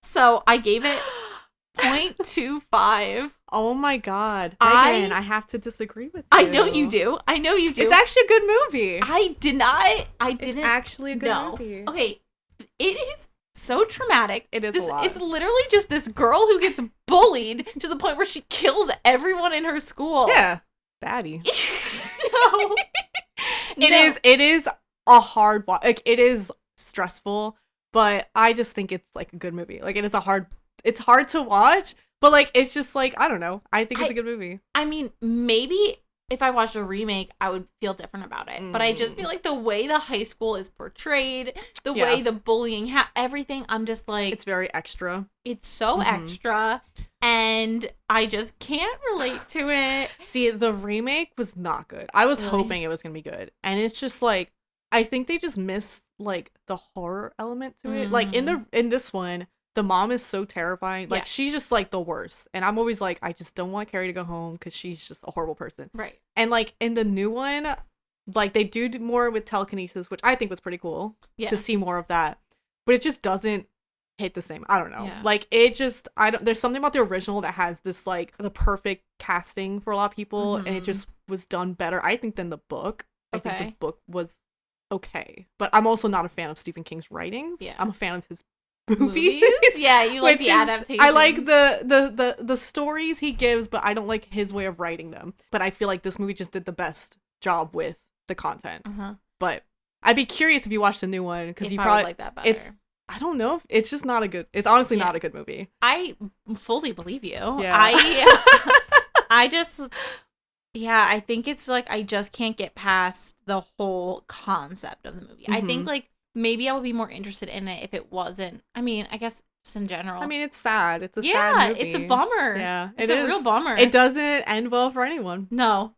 So I gave it 0.25. Oh my God. Megan, I have to disagree with you. I know you do. It's actually a good movie. It's actually a good movie. Okay. It is so traumatic. It is a lot. It's literally just this girl who gets bullied to the point where she kills everyone in her school. Yeah. Baddie. No. It is a hard watch. Like, it is stressful, but I just think it's like a good movie. Like, it's hard to watch, but like, it's just like, I don't know. I think it's a good movie. I mean, maybe if I watched a remake, I would feel different about it. But I just feel like the way the high school is portrayed, the way the bullying, everything, I'm just like... It's very extra. It's so extra, and I just can't relate to it. See, the remake was not good. I was hoping it was going to be good. And it's just like, I think they just missed like the horror element to it. Like in this one, the mom is so terrifying. Like, she's just like the worst. And I'm always like, I just don't want Carrie to go home because she's just a horrible person. Right. And like in the new one, like they do more with telekinesis, which I think was pretty cool to see more of that. But it just doesn't hit the same. I don't know. Yeah. Like, it just, there's something about the original that has this like the perfect casting for a lot of people. And it just was done better, I think, than the book. I think the book was okay. But I'm also not a fan of Stephen King's writings. Yeah. I'm a fan of his movies. Yeah, you like the adaptations. I like the stories he gives, but I don't like his way of writing them. But I feel like this movie just did the best job with the content. But I'd be curious if you watched the new one, because you probably like that better. I don't know. It's just not a good. It's honestly not a good movie. I fully believe you. Yeah. I just. Yeah, I think it's like I just can't get past the whole concept of the movie. I think like maybe I would be more interested in it if it wasn't. I mean, I guess just in general. I mean, it's sad. It's a sad movie. It's a bummer. Yeah, it's a real bummer. It doesn't end well for anyone. No.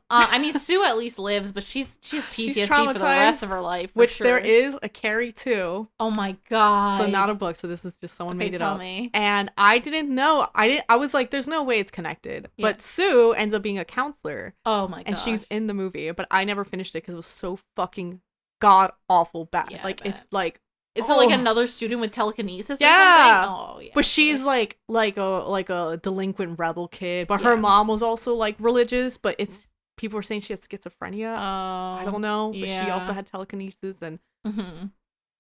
I mean, Sue at least lives, but she's PTSD for the rest of her life. Which there is a Carrie too. Oh my God. So not a book. So this is just someone made it up. Tell me. And I didn't know. I was like, there's no way it's connected. Yeah. But Sue ends up being a counselor. Oh my God. And she's in the movie, but I never finished it because it was so fucking god awful bad. Yeah, like, it's like. Is there like another student with telekinesis or something? Oh, yeah. But she's like a delinquent rebel kid. But her mom was also like religious, but people were saying she had schizophrenia. I don't know. But she also had telekinesis and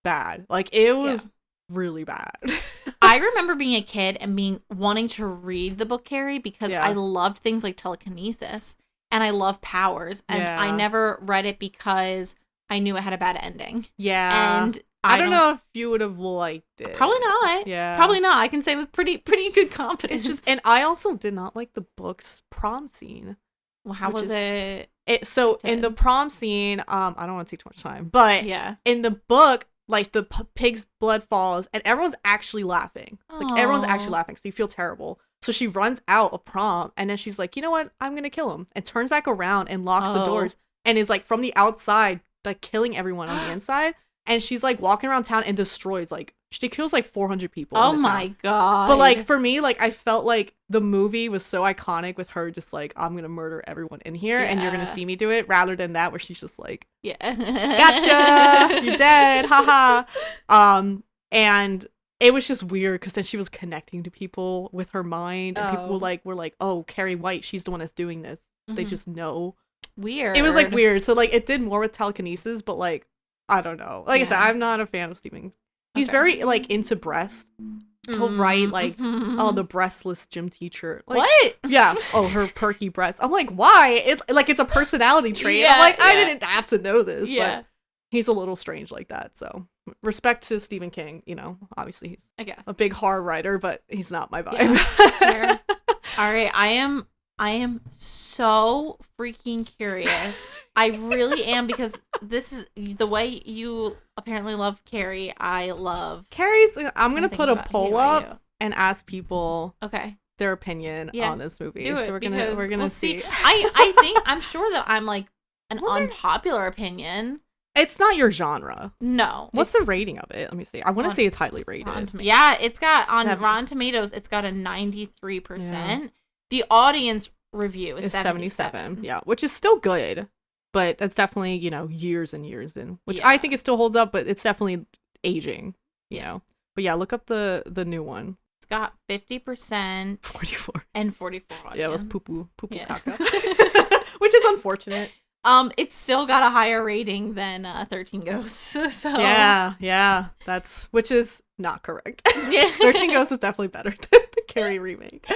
bad. Like, it was really bad. I remember being a kid and wanting to read the book Carrie because I loved things like telekinesis. and I love Powers, and I never read it because I knew it had a bad ending. Yeah. And I don't know if you would have liked it. Probably not. Yeah. Probably not. I can say with pretty good confidence. It's just, and I also did not like the book's prom scene. Well, how was it? In the prom scene, I don't want to take too much time, but in the book, like the pig's blood falls and everyone's actually laughing. Like everyone's actually laughing, so you feel terrible. So she runs out of prom and then she's like, you know what? I'm gonna kill him, and turns back around and locks the doors and is like from the outside, like killing everyone on the inside. And she's like walking around town and destroys, like, she kills like 400 people. Oh my god. But like for me, like I felt like the movie was so iconic with her just like, I'm gonna murder everyone in here and you're gonna see me do it, rather than that where she's just like, gotcha, you're dead, haha. And it was just weird because then she was connecting to people with her mind, and people like were like, oh, Carrie White, she's the one that's doing this. They just know. Weird. It was like weird. So like it did more with telekinesis, but like I don't know. Like I said, I'm not a fan of Stephen. He's very like into breast. He'll write like, oh, the breastless gym teacher. Like, what? Yeah. Oh, her perky breasts. I'm like, why? It's a personality trait. I'm like, I didn't have to know this. But he's a little strange like that. So respect to Stephen King. You know, obviously he's a big horror writer, but he's not my vibe. Yeah. All right, I am so freaking curious. I really am, because this is the way you apparently love Carrie. I love Carrie's. I'm gonna put a poll up and ask people their opinion on this movie. Do it, so we're gonna see. I'm sure that I'm like an unpopular opinion. It's not your genre. No. What's the rating of it? Let me see. I want to say it's highly rated. Yeah, it's got on Rotten Tomatoes. It's got a 93%. Yeah. The audience review is 77. Yeah, which is still good, but that's definitely, you know, years and years in, which I think it still holds up, but it's definitely aging, you know. But yeah, look up the new one. It's got 50%, 44 and 44 audience. Yeah, it was poo-poo caca. Which is unfortunate. It's still got a higher rating than 13 Ghosts. So yeah, which is not correct. 13 Ghosts is definitely better than the Carrie remake.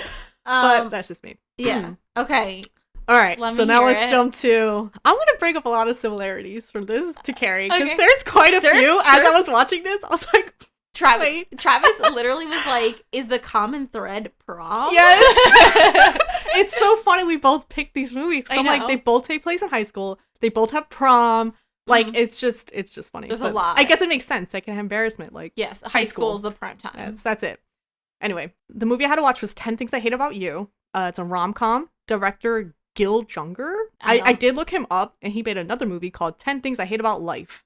But that's just me. Yeah. Okay. All right. So now let's jump to. I'm going to bring up a lot of similarities from this to Carrie, because there's quite a few. As I was watching this, I was like, Travis literally was like, "Is the common thread prom?" Yes. It's so funny. We both picked these movies. I'm like, they both take place in high school. They both have prom. Like it's just funny. There's a lot. I guess it makes sense. Secondhand Embarrassment. Like yes, high school is the prime time. That's it. Anyway, the movie I had to watch was 10 Things I Hate About You. It's a rom-com. Director Gil Junger. I did look him up, and he made another movie called 10 Things I Hate About Life.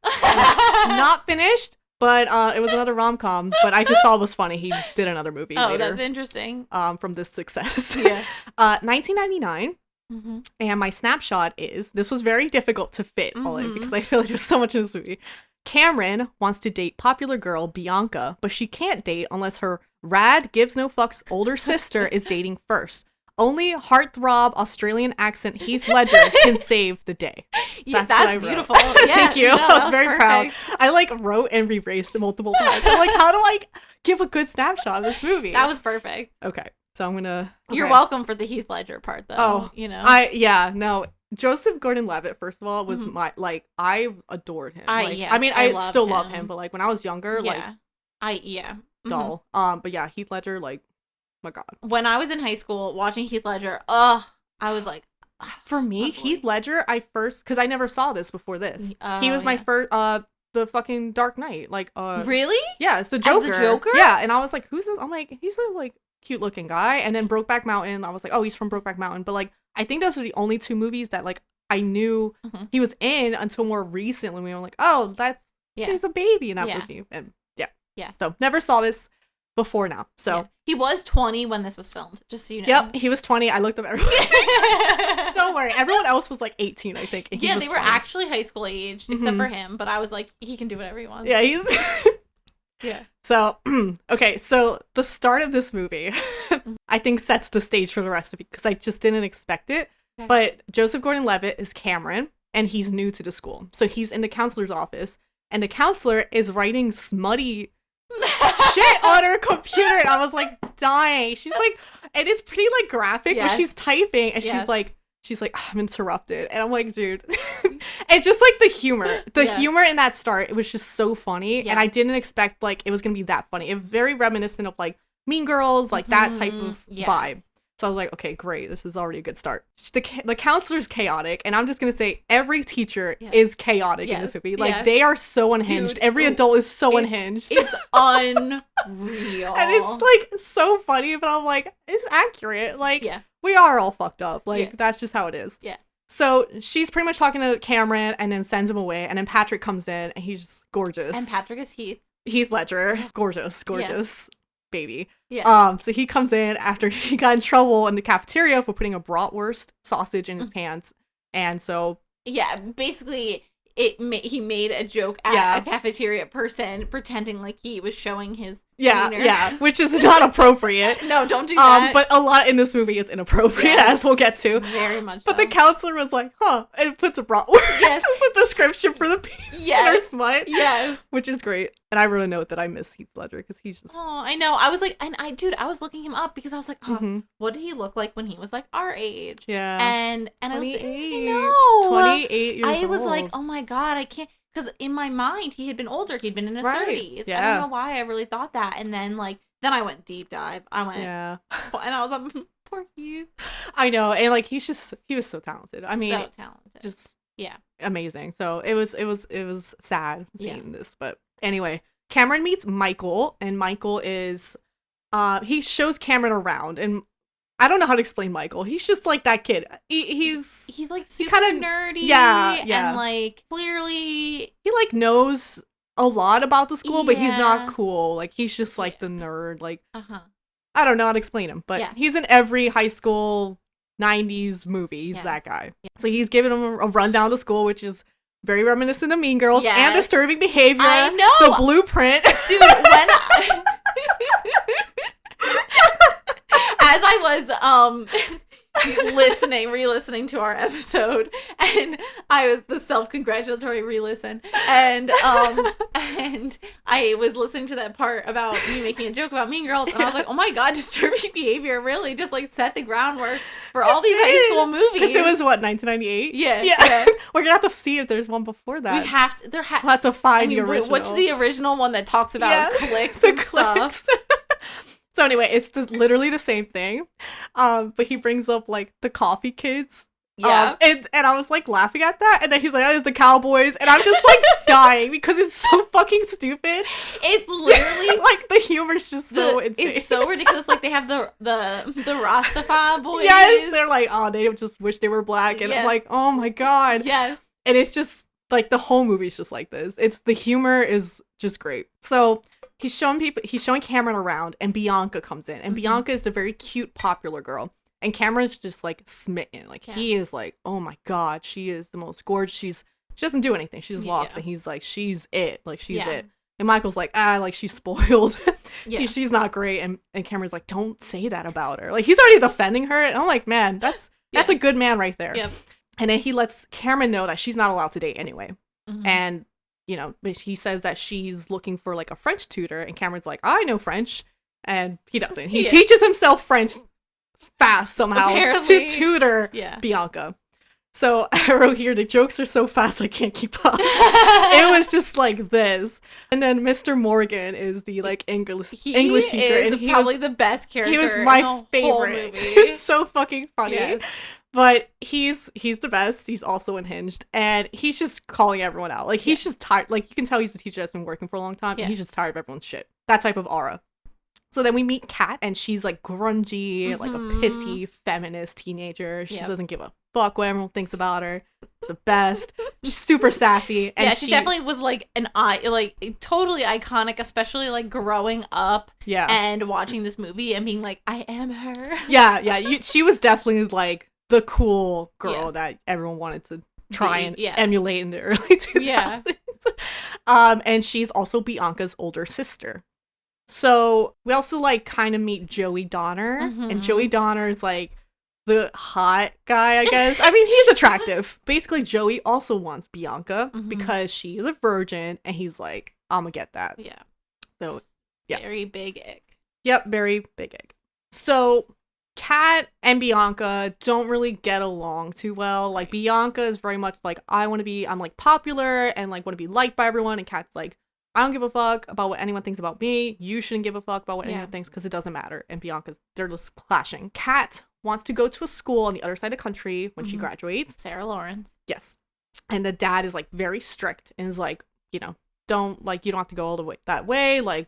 Not finished, but it was another rom-com. But I just thought it was funny. He did another movie later. Oh, that's interesting. From this success. Yeah. 1999. Mm-hmm. And my snapshot is, this was very difficult to fit all in, because I feel like there's so much in this movie. Cameron wants to date popular girl Bianca, but she can't date unless her rad, gives no fucks older sister is dating first. Only heartthrob Australian accent Heath Ledger can save the day. That's beautiful. Yeah, thank you. No, I was very proud. I like wrote and erased it multiple times. I'm like, how do I give a good snapshot of this movie? That was perfect. Okay, so I'm gonna. Okay. You're welcome for the Heath Ledger part, though. Oh, you know. No. Joseph Gordon-Levitt, first of all, was my I adored him. I I still love him, but like when I was younger, dull. But yeah, Heath Ledger, like, my God. When I was in high school watching Heath Ledger, I was like, for me, Heath Ledger, because I never saw this before this. He was my first, the fucking Dark Knight, like, really? Yeah, it's the Joker. As the Joker? Yeah, and I was like, who's this? I'm like, he's a like cute looking guy. And then Brokeback Mountain, I was like, oh, he's from Brokeback Mountain. But like, I think those are the only two movies that like I knew he was in until more recently. We were like, oh, he's a baby in that movie. And so never saw this before now. So he was 20 when this was filmed, just so you know. Yep, he was 20. I looked up everyone. Don't worry, everyone else was like 18, I think. Yeah, they were actually high school aged, except for him. But I was like, he can do whatever he wants. Yeah, he's. Yeah. So, okay, so the start of this movie, I think sets the stage for the rest of it, because I just didn't expect it. Okay. But Joseph Gordon-Levitt is Cameron, and he's new to the school. So he's in the counselor's office, and the counselor is writing smutty shit on her computer, and I was like dying. She's like, and it's pretty like graphic, but she's typing, and she's like, she's like, I'm interrupted. And I'm like, dude. And just like the humor. The humor in that start, it was just so funny. Yes. And I didn't expect like it was going to be that funny. It was very reminiscent of like Mean Girls, like that type of vibe. So I was like, okay, great. This is already a good start. The counselor's chaotic. And I'm just going to say every teacher is chaotic in this movie. Like, they are so unhinged. Dude, every adult is so unhinged. It's unreal. And it's, like, so funny. But I'm like, it's accurate. Like, we are all fucked up. Like, that's just how it is. Yeah. So she's pretty much talking to Cameron and then sends him away. And then Patrick comes in and he's just gorgeous. And Patrick is Heath. Heath Ledger. Gorgeous. Yes. Baby. Yeah. So he comes in after he got in trouble in the cafeteria for putting a bratwurst sausage in his pants, and so basically he made a joke at a cafeteria person pretending like he was showing his wiener. Which is not appropriate. No, don't do that. But a lot in this movie is inappropriate, as we'll get to. Very much. But the counselor was like, and puts a bratwurst as the description for the piece in her smut. Yes, which is great. And I wrote a note that I miss Heath Ledger because he's just. Oh, I know. I was like, I was looking him up because I was like, what did he look like when he was like our age? Yeah. And I was like, I know. 28 years old. I was like, oh my God, I can't. Because in my mind, he had been older. He'd been in his 30s. Yeah. I don't know why I really thought that. And then then I went deep dive. I went, and I was like, poor Heath. I know. And like, he was so talented. I mean, so talented. Just amazing. So it was sad seeing this, but. Anyway, Cameron meets Michael, and Michael is, he shows Cameron around, and I don't know how to explain Michael. He's just like that kid. He's like super kind of nerdy, and like clearly he like knows a lot about the school, but he's not cool. Like he's just like the nerd. Like I don't know how to explain him, but he's in every high school 90s movie. He's that guy. Yeah. So he's giving him a rundown of the school, which is very reminiscent of Mean Girls and disturbing behavior. I know. The blueprint. Dude, as I was re-listening to our episode, and I was the self-congratulatory re-listen, and I was listening to that part about me making a joke about Mean Girls, and I was like, oh my God, disturbing behavior really just like set the groundwork for all these high school movies. It was what, 1998? Yeah. We're gonna have to see if there's one before that. We have to. We'll have to find the original. What's the original one that talks about clicks and stuff? So anyway, it's literally the same thing, but he brings up like the coffee kids, and I was like laughing at that, and then he's like, "Oh, it's the Cowboys," and I'm just like dying because it's so fucking stupid. It's literally like the humor's just so insane. It's so ridiculous. Like they have the Rastafari boys. Yes, they're like, oh, they just wish they were black, and I'm like, oh my God. Yes, and it's just like the whole movie's just like this. The humor is just great. So. He's showing Cameron around, and Bianca comes in, and Bianca is the very cute, popular girl, and Cameron's just like smitten. Like he is like, oh my God, she is the most gorgeous. She doesn't do anything. She just walks, and he's like, she's it. Like she's it. And Michael's like, like she's spoiled. She's not great. And Cameron's like, don't say that about her. Like he's already defending her, and I'm like, man, that's a good man right there. Yep. And then he lets Cameron know that she's not allowed to date anyway, and. But he says that she's looking for like a French tutor, and Cameron's like, I know French, and he doesn't. He teaches himself French fast somehow to tutor Bianca. So I wrote here, the jokes are so fast I can't keep up. It was just like this. And then Mr. Morgan is the like English teacher. And he probably the best character. He was my favorite. He was so fucking funny. Yes. But he's the best. He's also unhinged, and he's just calling everyone out. Like he's just tired. Like you can tell he's a teacher that's been working for a long time, and he's just tired of everyone's shit. That type of aura. So then we meet Kat, and she's like grungy, like a pissy feminist teenager. She doesn't give a fuck what everyone thinks about her. The best. She's super sassy. And she definitely was like totally iconic, especially like growing up and watching this movie and being like, I am her. She was definitely like the cool girl that everyone wanted to try and emulate in the early 2000s. And she's also Bianca's older sister. So we also like kind of meet Joey Donner, and Joey Donner is like the hot guy, I guess. I mean, he's attractive. Basically, Joey also wants Bianca because she is a virgin, and he's like, I'm gonna get that. So yeah, very big egg. Yep, very big egg. So Kat and Bianca don't really get along too well. Like, Bianca is very much like, I'm like popular and like want to be liked by everyone. And Kat's like, I don't give a fuck about what anyone thinks about me. You shouldn't give a fuck about what anyone thinks because it doesn't matter. And they're just clashing. Kat wants to go to a school on the other side of the country when she graduates. Sarah Lawrence. Yes. And the dad is like very strict and is like, you don't have to go all the way that way. Like,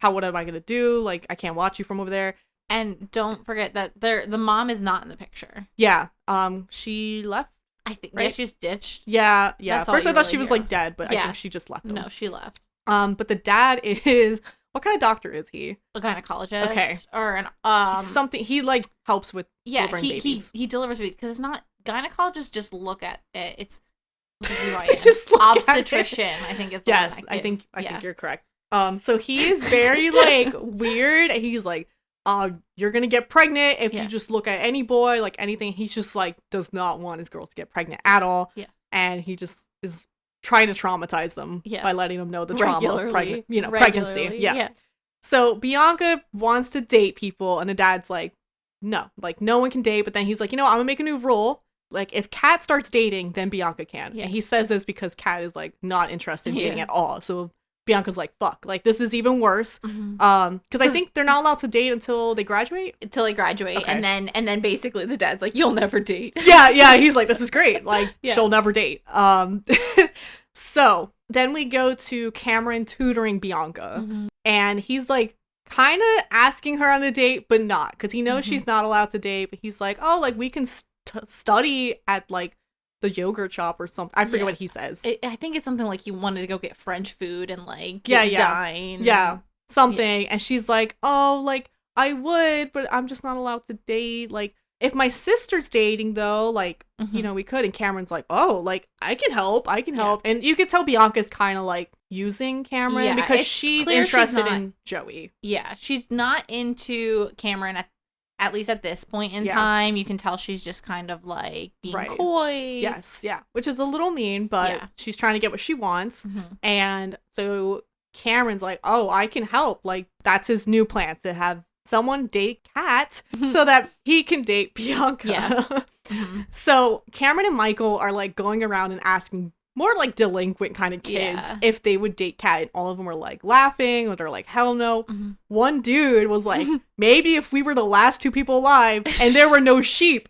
what am I going to do? Like, I can't watch you from over there. And don't forget that the mom is not in the picture. Yeah. She left. I think right? Yeah, she's ditched. Yeah. That's First I thought she was like dead, but I think she just left. No, she left. But the dad is, what kind of doctor is he? A gynecologist. Okay. Or an something, he like helps with delivering babies. He delivers babies because it's not, gynecologists just look at it. It's just obstetrician, I think is the yes, one I think you're correct. So he is very like weird. He's like, you're gonna get pregnant if you just look at any boy, like anything. He's just like does not want his girls to get pregnant at all. Yes. And he just is trying to traumatize them by letting them know the trauma of pregnancy. Yeah. So Bianca wants to date people, and the dad's like, no one can date. But then he's like, I'm gonna make a new rule. Like, if Kat starts dating, then Bianca can. Yeah. And he says this because Kat is like not interested in dating at all. So Bianca's like, fuck, like this is even worse. Because I think they're not allowed to date until they graduate. Okay. And then basically the dad's like, you'll never date. Yeah. He's like, this is great. Like, she'll never date. So then we go to Cameron tutoring Bianca, and he's like kind of asking her on a date, but not, because he knows she's not allowed to date. But he's like, oh, like we can study at like the yogurt shop or something. I forget what he says. I think it's something like he wanted to go get French food and like dine. Yeah, something. And she's like, oh, like I would, but I'm just not allowed to date. Like, if my sister's dating though, like, we could. And Cameron's like, oh, like I can help. And you could tell Bianca's kind of like using Cameron because she's interested in Joey. Yeah, she's not into Cameron at least at this point in time. You can tell she's just kind of like being coy. Yes, yeah. Which is a little mean, but she's trying to get what she wants. And so Cameron's like, oh, I can help. Like, that's his new plan, to have someone date Kat so that he can date Bianca. Yes. So Cameron and Michael are like going around and asking more like delinquent kind of kids if they would date Kat, and all of them were like laughing, or they're like, hell no. One dude was like, maybe if we were the last two people alive and there were no sheep.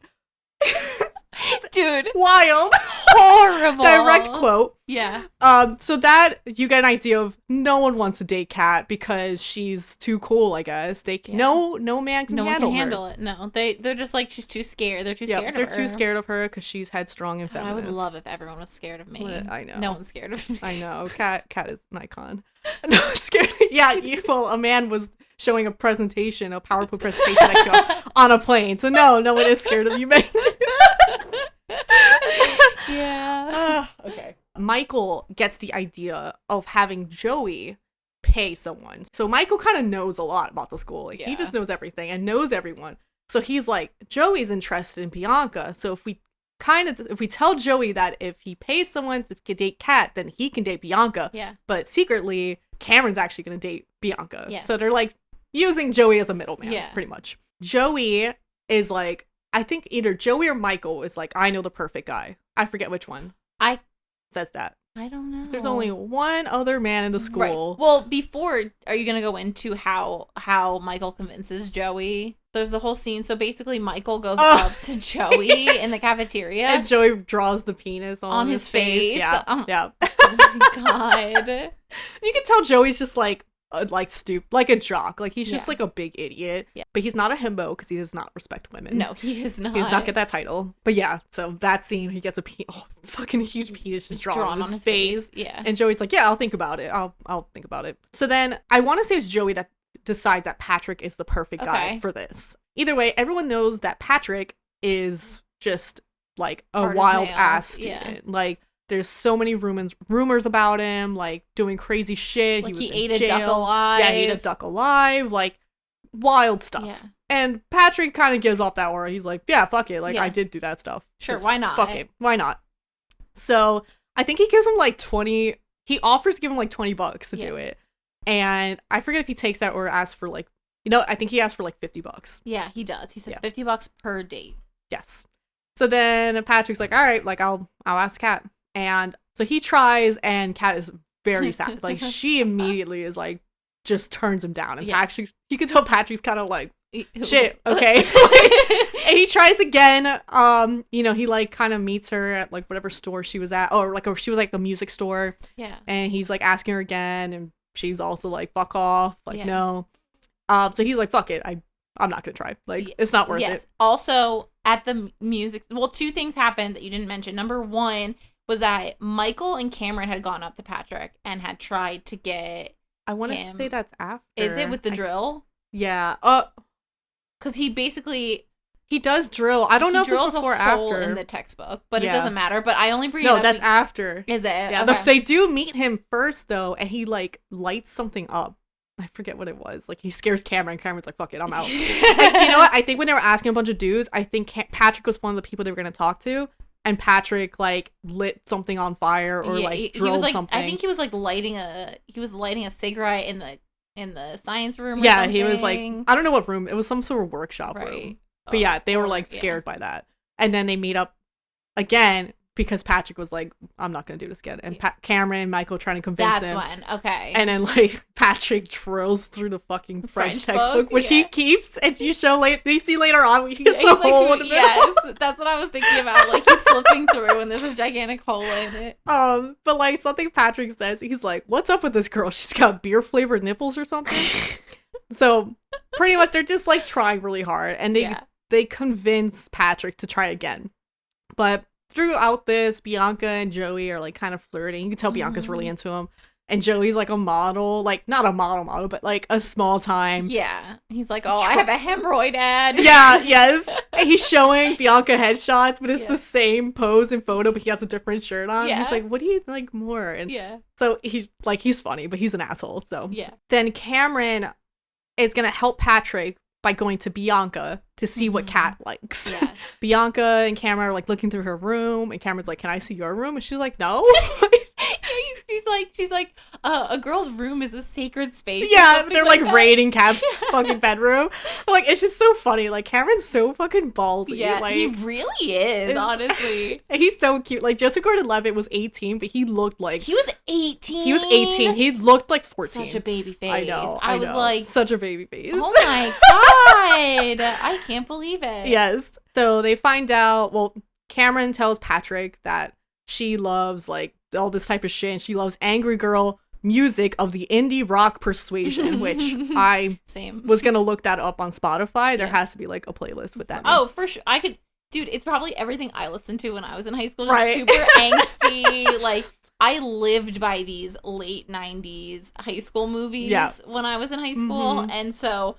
Dude, wild, horrible, direct quote. Yeah. So that you get an idea of no one wants to date Kat because she's too cool. I guess no man can handle it. No, they're just like, she's too scared. They're too scared of her. They're too scared of her because she's headstrong and feminist. I would love if everyone was scared of me. I know. No one's scared of me. I know. Kat is an icon. No one's scared. Well, a man was showing a PowerPoint presentation next to him on a plane. So no one is scared of you, Megan. Okay. Michael gets the idea of having Joey pay someone. So Michael kind of knows a lot about the school. Like, he just knows everything and knows everyone. So he's like, Joey's interested in Bianca. So if we tell Joey that if he pays someone to date Kat, then he can date Bianca. Yeah. But secretly, Cameron's actually going to date Bianca. Yes. So they're like using Joey as a middleman, pretty much. Joey is like, I think either Joey or Michael is like, I know the perfect guy. I forget which one. Says that. I don't know. There's only one other man in the school. Right. Well, are you gonna go into how Michael convinces Joey? There's the whole scene. So basically, Michael goes up to Joey in the cafeteria, and Joey draws the penis on his face. Yeah. Yeah. Oh my god. You can tell Joey's just like a jock. Like, he's just like a big idiot. Yeah. But he's not a himbo because he does not respect women. No, he is not. He does not get that title. But yeah, so that scene, he gets a fucking huge penis just drawn on his face. Yeah. And Joey's like, yeah, I'll think about it. I'll think about it. So then I want to say it's Joey that decides that Patrick is the perfect guy for this. Either way, everyone knows that Patrick is just like a wild ass student. Yeah. Like, there's so many rumors about him, like doing crazy shit. Like, he was ate in jail. A duck alive. Yeah, he ate a duck alive. Like, wild stuff. Yeah. And Patrick kind of gives off that aura. He's like, yeah, fuck it. Like, I did do that stuff. Sure, why not? Fuck it. Why not? So I think he gives him like 20. He offers to give him like $20 to do it. And I forget if he takes that or asks for like, I think he asked for like $50. Yeah, he does. He says $50 per date. Yes. So then Patrick's like, all right, like I'll ask Kat. And so he tries, and Kat is very sad. Like she immediately is like, just turns him down. And Patrick, you can tell Patrick's kind of like, shit, okay. And he tries again. He like kind of meets her at like whatever store she was at, or she was like a music store. Yeah. And he's like asking her again, and she's also like, fuck off, like no. So he's like, fuck it, I'm not gonna try. Like it's not worth it. Also at the music, well, two things happened that you didn't mention. Number one was that Michael and Cameron had gone up to Patrick and had tried to get. I want to say that's after. Is it with the drill? Yeah. Because he does drill. I don't know if it's before or after in the textbook, but it doesn't matter. But I only bring it up. No, that's after. Is it? Yeah. Okay. They do meet him first though, and he like lights something up. I forget what it was. Like he scares Cameron. Cameron's like, "Fuck it, I'm out." Like, you know what? I think when they were asking a bunch of dudes, I think Patrick was one of the people they were gonna talk to, and Patrick like lit something on fire or like drilled something. I think he was like lighting a cigarette in the science room. Yeah, he was like, I don't know what room. It was some sort of workshop room. But yeah, they were like scared by that, and then they meet up again. Because Patrick was like, I'm not going to do this again. And Cameron and Michael trying to convince him. That's when, okay. And then, like, Patrick drills through the fucking French textbook, which he keeps. And you see later on, he gets the hole in the middle. Yes, that's what I was thinking about. Like, he's slipping through and there's this gigantic hole in it. But, like, something Patrick says, he's like, what's up with this girl? She's got beer-flavored nipples or something? So, pretty much, they're just, like, trying really hard. And they convince Patrick to try again. But throughout this, Bianca and Joey are like kind of flirting. You can tell Bianca's really into him. And Joey's like a model, like not a model, but like a small time. Yeah. He's like, I have a hemorrhoid ad. Yeah, yes. And he's showing Bianca headshots, but it's the same pose and photo, but he has a different shirt on. Yeah. He's like, what do you like more? And so he's funny, but he's an asshole. So then Cameron is gonna help Patrick by going to Bianca to see what Kat likes. Yeah. Bianca and Cameron are like looking through her room, and Cameron's like, can I see your room? And she's like, no. she's like, a girl's room is a sacred space. Yeah, they're like raiding Kat's fucking bedroom. Like, it's just so funny. Like, Cameron's so fucking ballsy. Yeah, like, he really is, honestly. And he's so cute. Like, Joseph Gordon-Levitt was 18, but he looked like... He was 18? He was 18. He looked like 14. Such a baby face. I know. I was like... Such a baby face. Oh my god. I can't believe it. Yes. So they find out... Well, Cameron tells Patrick that she loves, like, all this type of shit, and she loves angry girl music of the indie rock persuasion, which I was gonna look that up on Spotify. There has to be like a playlist with that. Oh, for sure. Dude, it's probably everything I listened to when I was in high school. Just super angsty. Like, I lived by these late 90s high school movies when I was in high school. And so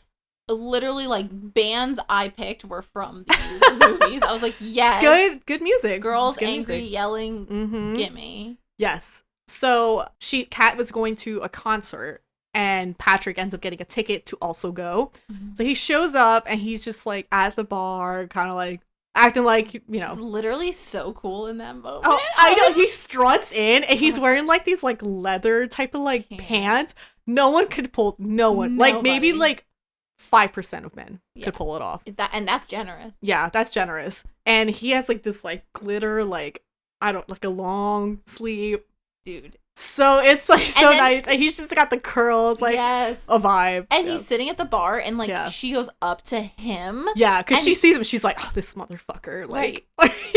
literally like bands I picked were from these movies. I was like, yes. It's good music. Girls good angry, music. yelling, gimme. Yes. So Kat was going to a concert, and Patrick ends up getting a ticket to also go. So he shows up, and he's just like at the bar, kind of like acting like, you know. He's literally so cool in that moment. Oh, I know. He struts in, and he's wearing like these like leather type of like pants. No one could pull. No one. Nobody. Like maybe like 5% of men could pull it off. And that's generous. Yeah, that's generous. And he has like this like glitter like like a long sleeve. Dude. So it's like so nice. And he's just got the curls, like a vibe. And he's sitting at the bar, and like she goes up to him. Yeah, because she sees him, she's like, oh, this motherfucker. Like,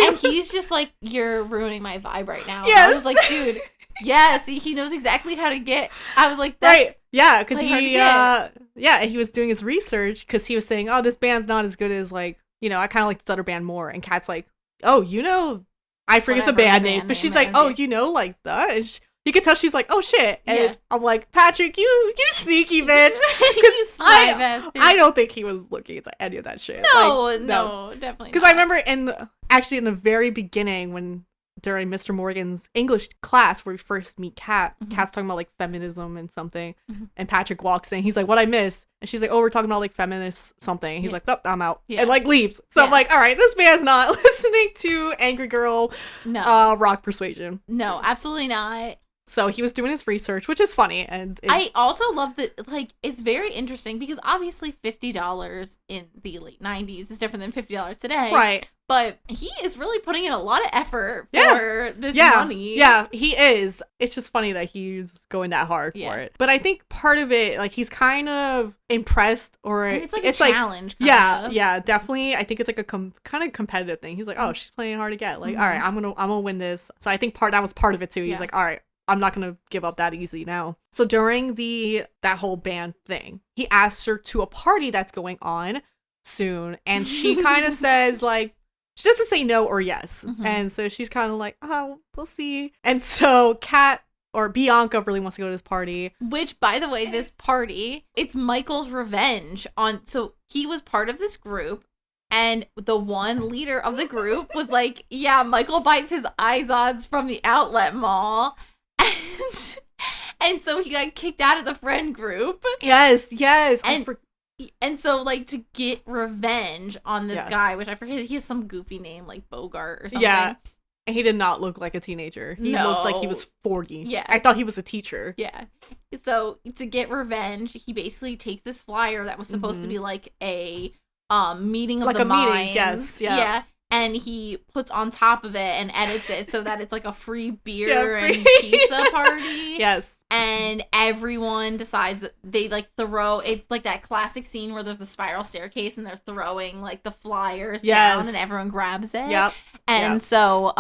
and he's just like, you're ruining my vibe right now. Yes. I was like, dude, yes, he knows exactly how to get. I was like, that's right. Yeah, because and he was doing his research because he was saying, oh, this band's not as good as like, you know, I kind of like the other band more. And Kat's like, oh, you know, I forget the band names, but she's like, oh, you know, like that. You can tell she's like, oh shit. And I'm like, Patrick, you sneaky bitch. Because I don't think he was looking at any of that shit. No, definitely. Because I remember in the very beginning during Mr. Morgan's English class where we first meet Kat, Kat's talking about like feminism and something, and Patrick walks in, he's like, what I missed? And she's like, oh, we're talking about like feminist something. And he's like, oh, I'm out. And like leaves. So I'm like, all right, this man's not listening to angry girl rock persuasion. No, absolutely not. So he was doing his research, which is funny. And I also love that, like, it's very interesting because obviously $50 in the late 90s is different than $50 today. Right. But he is really putting in a lot of effort for this money. Yeah, he is. It's just funny that he's going that hard for it. But I think part of it, like, he's kind of impressed, or and it's like a challenge. Yeah, definitely. I think it's like a kind of competitive thing. He's like, oh, she's playing hard to get. Like, all right, I'm gonna win this. So I think that was part of it too. He's like, all right, I'm not gonna give up that easy now. So during that whole band thing, he asks her to a party that's going on soon, and she kind of says, like, she doesn't say no or yes. And so she's kind of like, oh, we'll see. And so Bianca really wants to go to this party. Which, by the way, this party, it's Michael's revenge so he was part of this group, and the one leader of the group was like, yeah, Michael buys his Izod's from the outlet mall. And so he got kicked out of the friend group. Yes. And so, like, to get revenge on this guy, which I forget, he has some goofy name, like Bogart or something. Yeah. And he did not look like a teenager. He looked like he was 40. Yeah. I thought he was a teacher. Yeah. So, to get revenge, he basically takes this flyer that was supposed to be, like, a meeting of the minds. Meeting, yes. Yeah. And he puts on top of it and edits it so that it's like a free beer and pizza party. Yes. And everyone decides that they like throw, it's like that classic scene where there's the spiral staircase and they're throwing like the flyers down and everyone grabs it. Yep. And so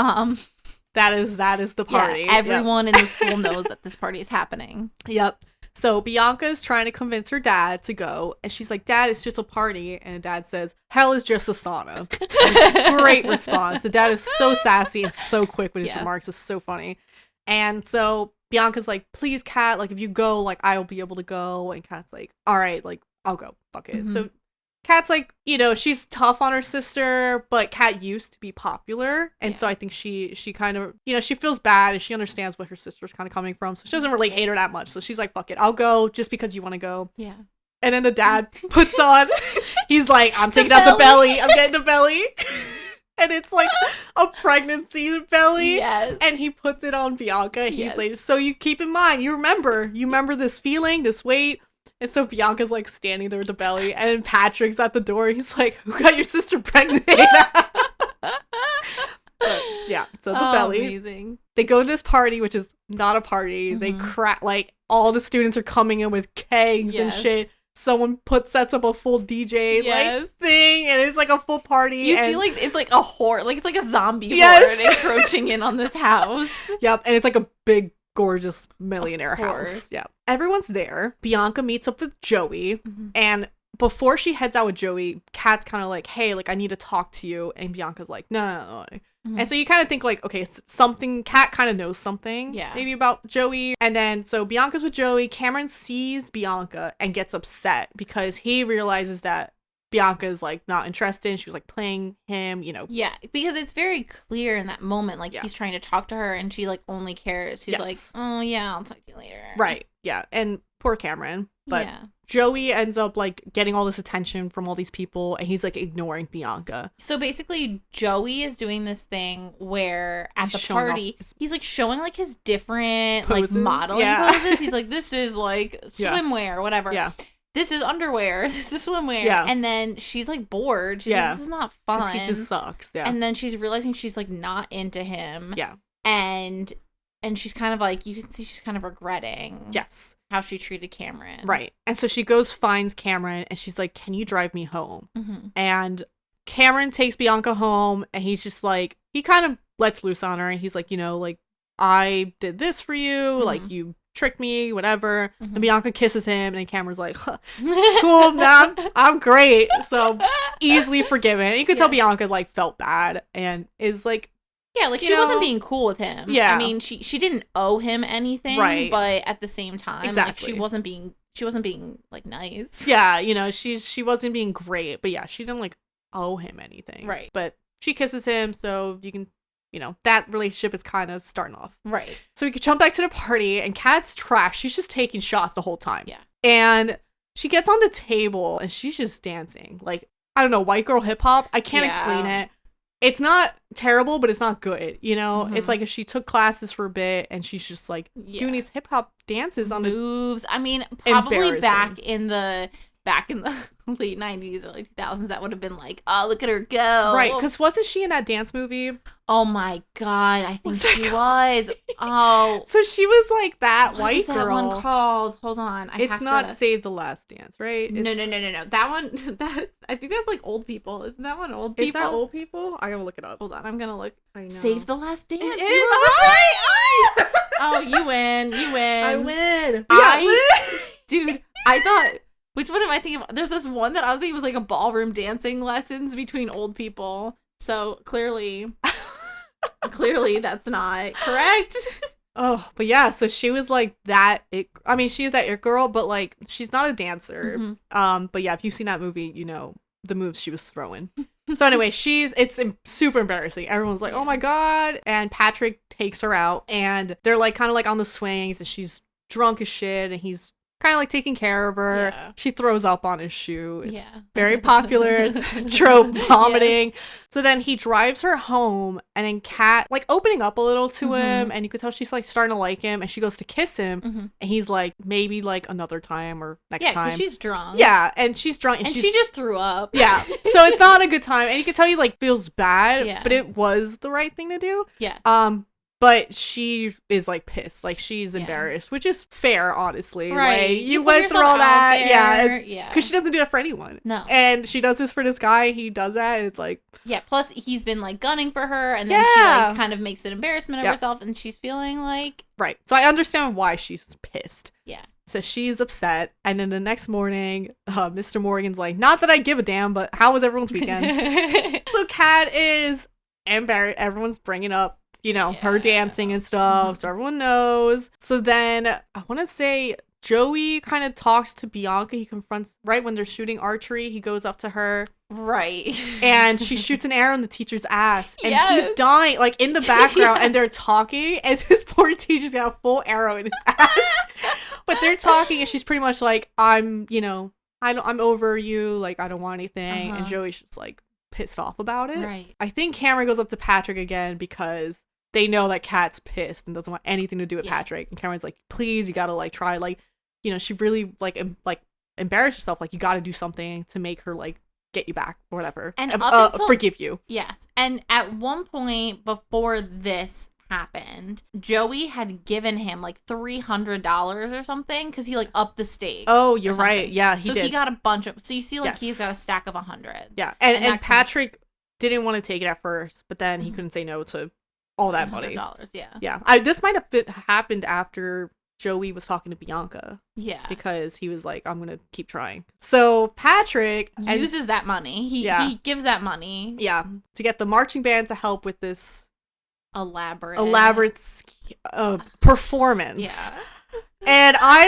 that is the party. Yeah, everyone in the school knows that this party is happening. Yep. So Bianca's trying to convince her dad to go, and she's like, Dad, it's just a party. And Dad says, hell is just a sauna. Great response. The dad is so sassy and so quick with his remarks. It's so funny. And so Bianca's like, please, Kat, like, if you go, like, I'll be able to go. And Kat's like, all right, like, I'll go. Fuck it. So Kat's like, you know, she's tough on her sister, but Kat used to be popular. And so I think she kind of, you know, she feels bad and she understands what her sister's kind of coming from. So she doesn't really hate her that much. So she's like, fuck it, I'll go just because you want to go. Yeah. And then the dad puts on, he's like, I'm taking out the belly. I'm getting the belly. And it's like a pregnancy belly. Yes. And he puts it on Bianca. He's like, so you keep in mind, you remember this feeling, this weight. And so Bianca's like standing there with the belly, and Patrick's at the door. He's like, who got your sister pregnant? But, yeah, so the belly. Amazing. They go to this party, which is not a party. They like all the students are coming in with kegs and shit. Someone sets up a full DJ like thing, and it's like a full party. You see, like, it's like a horde, like it's like a zombie horde encroaching in on this house. Yep, and it's like a big, gorgeous millionaire house. Yeah, everyone's there. Bianca meets up with Joey, and before she heads out with Joey, Kat's kind of like, hey, like, I need to talk to you. And Bianca's like, no. And so you kind of think like, okay, something, Kat kind of knows something maybe about Joey. And then so Bianca's with Joey. Cameron sees Bianca and gets upset because he realizes that Bianca's like not interested, and she was like playing him, you know. Yeah, because it's very clear in that moment, like he's trying to talk to her and she like only cares. She's like, oh yeah, I'll talk to you later. Right. Yeah. And poor Cameron. But Joey ends up like getting all this attention from all these people, and he's like ignoring Bianca. So basically Joey is doing this thing where at the party he's like showing like his different poses, like modeling poses. He's like, this is like swimwear or whatever. Yeah. This is underwear. This is swimwear. Yeah. And then she's like bored. She's like, this is not fun. He just sucks. Yeah. And then she's realizing she's like not into him. Yeah. And she's kind of like, you can see she's kind of regretting how she treated Cameron. Right. And so she finds Cameron, and she's like, can you drive me home? And Cameron takes Bianca home, and he's just like, he kind of lets loose on her, and he's like, you know, like, I did this for you. Like, you tricked me, whatever. And Bianca kisses him, and Cameron's like, cool, man, I'm great. So easily forgiven. And you could tell Bianca like felt bad and is like, yeah, like she wasn't being cool with him. Yeah. I mean, she didn't owe him anything, right? But at the same time, like, she wasn't being like nice. Yeah, you know, she wasn't being great, but yeah, she didn't like owe him anything. Right. But she kisses him, so you can, you know, that relationship is kind of starting off. Right. So we could jump back to the party, and Kat's trash. She's just taking shots the whole time. Yeah. And she gets on the table, and she's just dancing. Like, I don't know, white girl hip hop. I can't explain it. it's not terrible, but it's not good, you know? It's like if she took classes for a bit and she's just like doing these hip hop dances on moves. I mean, probably back in the late 90s, early 2000s, that would have been like, oh, look at her go. Right, because wasn't she in that dance movie? Oh my God, I think she was. Oh. So she was like that white girl. What was that one called? Hold on. It's not Save the Last Dance, right? No. That one, I think that's like old people. Isn't that one old people? Is that old people? I gotta look it up. Hold on, I'm gonna look. I know. Save the Last Dance. It is. Right. Oh, you win. You win. I win. Dude, I thought... Which one am I thinking of? There's this one that I was thinking was like a ballroom dancing lessons between old people. So clearly that's not correct. Oh, but yeah, so she was like that. I mean, she is that it girl, but like she's not a dancer. But yeah, if you've seen that movie, you know the moves she was throwing. So anyway, it's super embarrassing. Everyone's like, oh my God. And Patrick takes her out and they're like kind of like on the swings and she's drunk as shit and he's kind of like taking care of her. Yeah. She throws up on his shoe. It's very popular trope, vomiting. Yes. So then he drives her home and then Kat like opening up a little to him and you could tell she's like starting to like him and she goes to kiss him and he's like, maybe like another time or next time. Yeah, because she's drunk. Yeah, and she's drunk and she just threw up. Yeah, so it's not a good time and you can tell he like feels bad, but it was the right thing to do. Yeah. But she is like pissed, like she's embarrassed, which is fair, honestly. Right, like, you went through all that, yeah, because she doesn't do that for anyone. No, and she does this for this guy. He does that, and it's like, Plus, he's been like gunning for her, and then she like kind of makes an embarrassment of herself, and she's feeling like So I understand why she's pissed. Yeah. So she's upset, and then the next morning, Mr. Morgan's like, not that I give a damn, but how was everyone's weekend? So Kat is embarrassed. Everyone's bringing up, you know, her dancing and stuff, so everyone knows. So then, I want to say, Joey kind of talks to Bianca. He confronts, right when they're shooting archery, he goes up to her. Right. And she shoots an arrow in the teacher's ass. And he's dying, like, in the background, and they're talking, and this poor teacher's got a full arrow in his ass. But they're talking, and she's pretty much like, I'm over you, like, I don't want anything. And Joey's just like, pissed off about it. Right. I think Cameron goes up to Patrick again because they know that Kat's pissed and doesn't want anything to do with Patrick. And Cameron's like, please, you gotta like try, like, you know, she really like embarrassed herself. Like, you gotta do something to make her like get you back or whatever. And forgive you. Yes. And at one point before this happened, Joey had given him like $300 or something because he like upped the stakes. Oh, you're right. Yeah, he did. So he got a bunch of. So you see, like he's got a stack of 100s. Yeah, and Patrick didn't want to take it at first, but then he couldn't say no to all that money. Yeah. This might have happened after Joey was talking to Bianca. Yeah, because he was like, I'm gonna keep trying. So Patrick uses that money. He gives that money. Yeah, to get the marching band to help with this elaborate performance. Yeah. And I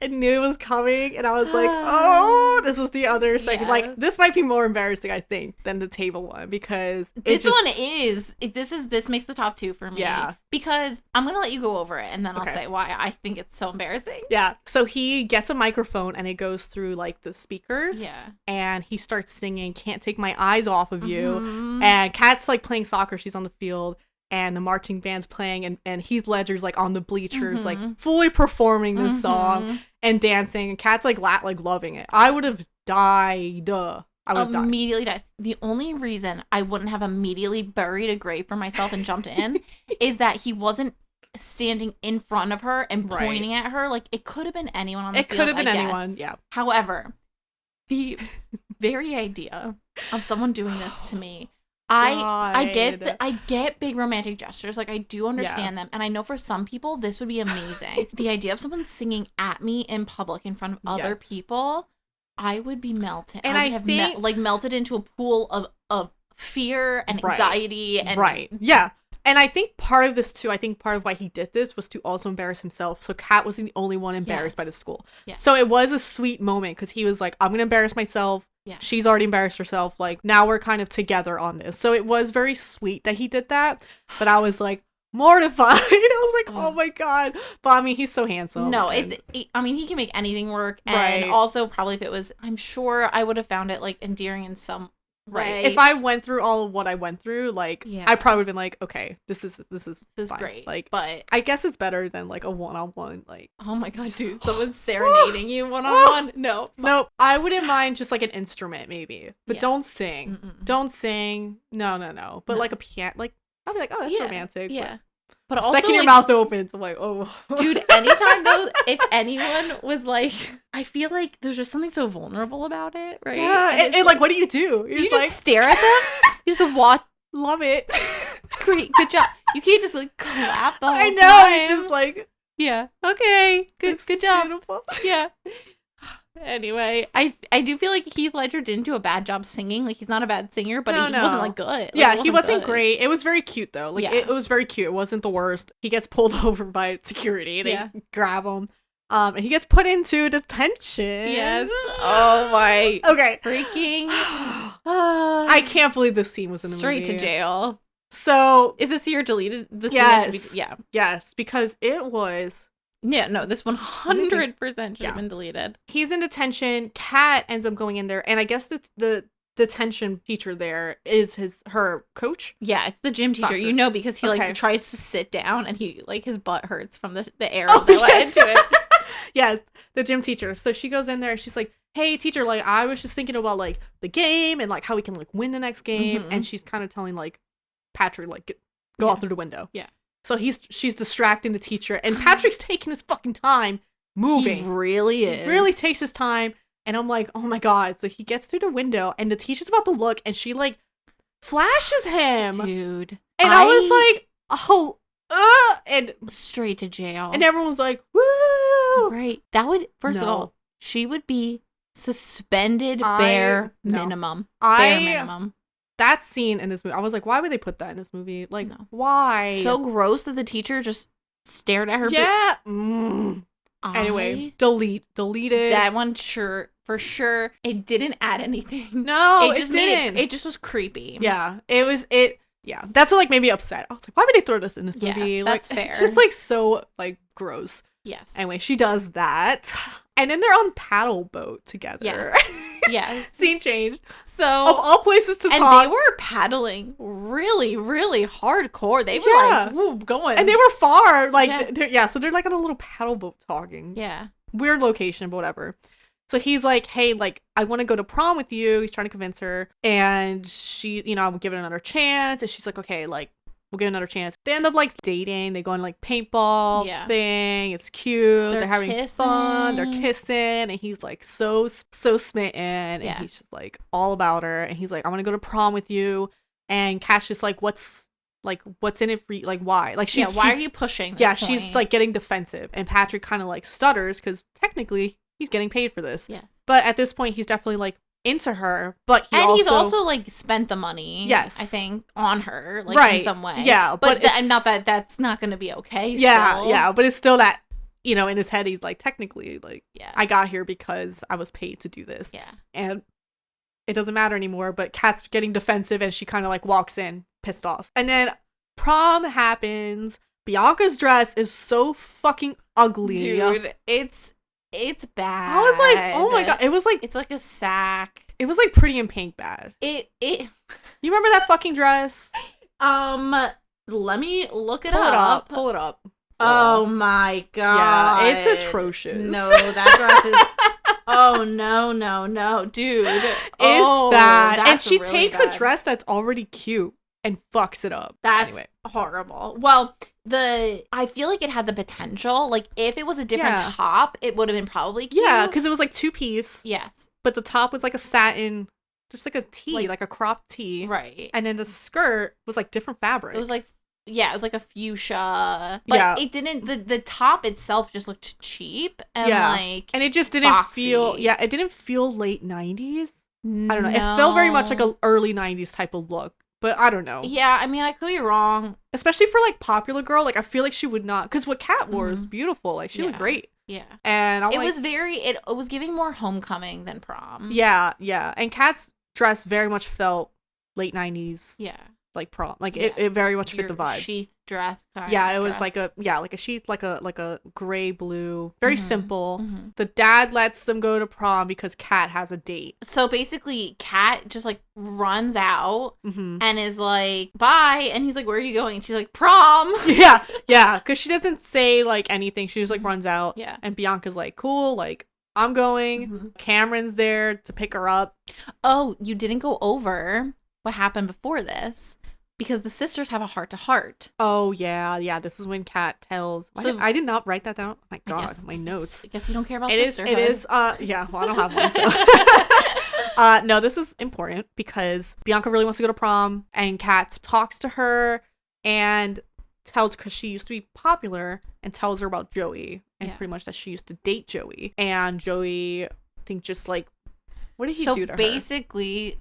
knew it was coming, and I was like, oh, this is the other second. Yes. Like, this might be more embarrassing, I think, than the table one, because this makes the top 2 for me. Yeah. Because I'm gonna let you go over it, and then I'll say why I think it's so embarrassing. Yeah. So he gets a microphone, and it goes through like the speakers. Yeah. And he starts singing "Can't Take My Eyes Off of You," and Kat's like playing soccer. She's on the field. And the marching band's playing, and Heath Ledger's like on the bleachers, like fully performing this song and dancing. And Kat's like loving it. I would have died. Immediately died. The only reason I wouldn't have immediately buried a grave for myself and jumped in is that he wasn't standing in front of her and pointing at her. Like, it could have been anyone on the field. It could have been anyone. Yeah. However, the very idea of someone doing this to me. I get big romantic gestures. Like, I do understand them. And I know for some people, this would be amazing. The idea of someone singing at me in public in front of other people, I would be melted. And I think melted into a pool of fear and anxiety. And Yeah. And I think part of this, too, part of why he did this was to also embarrass himself. So Kat wasn't the only one embarrassed by the school. Yes. So it was a sweet moment because he was like, I'm going to embarrass myself. Yeah. She's already embarrassed herself. Like, now we're kind of together on this. So it was very sweet that he did that. But I was like mortified. I was like, oh my God. But I mean, he's so handsome. No, he can make anything work. And also, probably if it was, I'm sure I would have found it like endearing in some Right. If I went through all of what I went through, like, I probably would have been like, okay, this is fine. Great. Like, but I guess it's better than like a one-on-one. Like, oh my god, dude, someone's serenading you one-on-one. Nope. I wouldn't mind just like an instrument maybe, but don't sing. Mm-mm. Don't sing. No. But like a piano, like I'll be like, oh, that's romantic. Yeah. But also, second your mouth opens, I'm like, oh. Dude, anytime though, if anyone was like, I feel like there's just something so vulnerable about it, right? Yeah, and like, what do? You just like, stare at them? You just watch. Love it. Great, good job. You can't just like clap the whole I know, time. just like, yeah, okay, good job. Beautiful. Yeah. Anyway, I do feel like Heath Ledger didn't do a bad job singing. Like, he's not a bad singer, but he wasn't like good. Like, he wasn't great. It was very cute though. Like, it was very cute. It wasn't the worst. He gets pulled over by security. They grab him. And he gets put into detention. Yes. Oh my. Okay. Freaking. I can't believe this scene was in the movie. Straight to jail. So is this your deleted? This yes. Yes, because it was. Yeah, no, this 100% should have been deleted. He's in detention. Kat ends up going in there, and I guess the detention teacher there is her coach. Yeah, it's the gym teacher. Soccer. You know, because he like tries to sit down, and he like his butt hurts from the air that went into it. Yes, the gym teacher. So she goes in there, and she's like, "Hey, teacher, like I was just thinking about like the game and like how we can like win the next game." And she's kind of telling like Patrick like go out through the window. Yeah. So she's distracting the teacher, and Patrick's taking his fucking time moving. He really is. He really takes his time, and I'm like, oh my god. So he gets through the window, and the teacher's about to look, and she like flashes him, dude. And I was like, oh, and straight to jail, and everyone was like, woo! Right. That would first of all, she would be suspended bare minimum. Bare minimum. That scene in this movie, I was like, why would they put that in this movie? Like, why? So gross that the teacher just stared at her. Yeah. Anyway, delete it. That one, for sure. It didn't add anything. No, it just didn't. It just was creepy. Yeah, yeah, that's what like made me upset. I was like, why would they throw this in this movie? Yeah, like, that's fair. It's just like so like gross. Yes. Anyway, she does that, and then they're on paddle boat together. Yes. Scene change. So of all places to talk, and they were paddling really, really hardcore. They were like, woo, going, and they were far. Like, so they're like on a little paddle boat talking. Yeah. Weird location, but whatever. So he's like, hey, like, I want to go to prom with you. He's trying to convince her. And she, you know, I'm giving it another chance. And she's like, okay, like, we'll give it another chance. They end up, like, dating. They go on, like, paintball thing. It's cute. They're having fun. They're kissing. And he's, like, so smitten. And he's just, like, all about her. And he's like, I want to go to prom with you. And Kat's just like, what's in it for you? Like, why? Like, why are you pushing this point? She's, like, getting defensive. And Patrick kind of, like, stutters because technically he's getting paid for this. Yes. But at this point, he's definitely, like, into her. But he's also, like, spent the money. Yes. I think, on her. Like, in some way. Yeah. But not that that's not going to be okay. Yeah. Still. Yeah. But it's still that, you know, in his head, he's, like, technically, like, I got here because I was paid to do this. Yeah. And it doesn't matter anymore. But Kat's getting defensive and she kind of, like, walks in pissed off. And then prom happens. Bianca's dress is so fucking ugly. Dude, it's bad. I was like, oh my god. It was like, it's like a sack. It was like Pretty in Pink bad. You remember that fucking dress? Let me look it up. Pull it up. Oh my god. Yeah, it's atrocious. No, that dress is oh no, dude. It's bad. And she really takes bad. a dress that's already cute and fucks it up. That's horrible. Well, I feel like it had the potential. Like, if it was a different top, it would have been probably cute. Yeah, because it was like two piece. Yes. But the top was like a satin, just like a tee, like a cropped tee. Right. And then the skirt was like different fabric. It was like, it was like a fuchsia. But it didn't, the top itself just looked cheap. And like, and it just didn't feel, it didn't feel late 90s. I don't know. It felt very much like an early 90s type of look. But I don't know. Yeah, I mean, I could be wrong. Especially for, like, popular girl. Like, I feel like she would not... Because what Kat wore is beautiful. Like, she looked great. Yeah. And I'm it was giving more homecoming than prom. Yeah, yeah. And Kat's dress very much felt late 90s. Yeah. like prom. Like it very much fit the vibe. Sheath dress. Yeah, it was like a sheath, like a gray blue, very simple. The dad lets them go to prom because Kat has a date. So basically, Kat just like runs out and is like, "Bye," and he's like, "Where are you going?" And she's like, "Prom." Yeah, because she doesn't say like anything. She just like runs out. Yeah, and Bianca's like, "Cool, like I'm going." Cameron's there to pick her up. Oh, you didn't go over what happened before this. Because the sisters have a heart-to-heart. Oh, yeah. This is when Kat tells... I did not write that down. Oh, my God, my notes. I guess you don't care about sisterhood. It is, yeah, well, I don't have one, so... no, this is important because Bianca really wants to go to prom, and Kat talks to her and tells... Because she used to be popular, and tells her about Joey, and pretty much that she used to date Joey. And Joey, I think, just, like... What did he do to her? So, basically,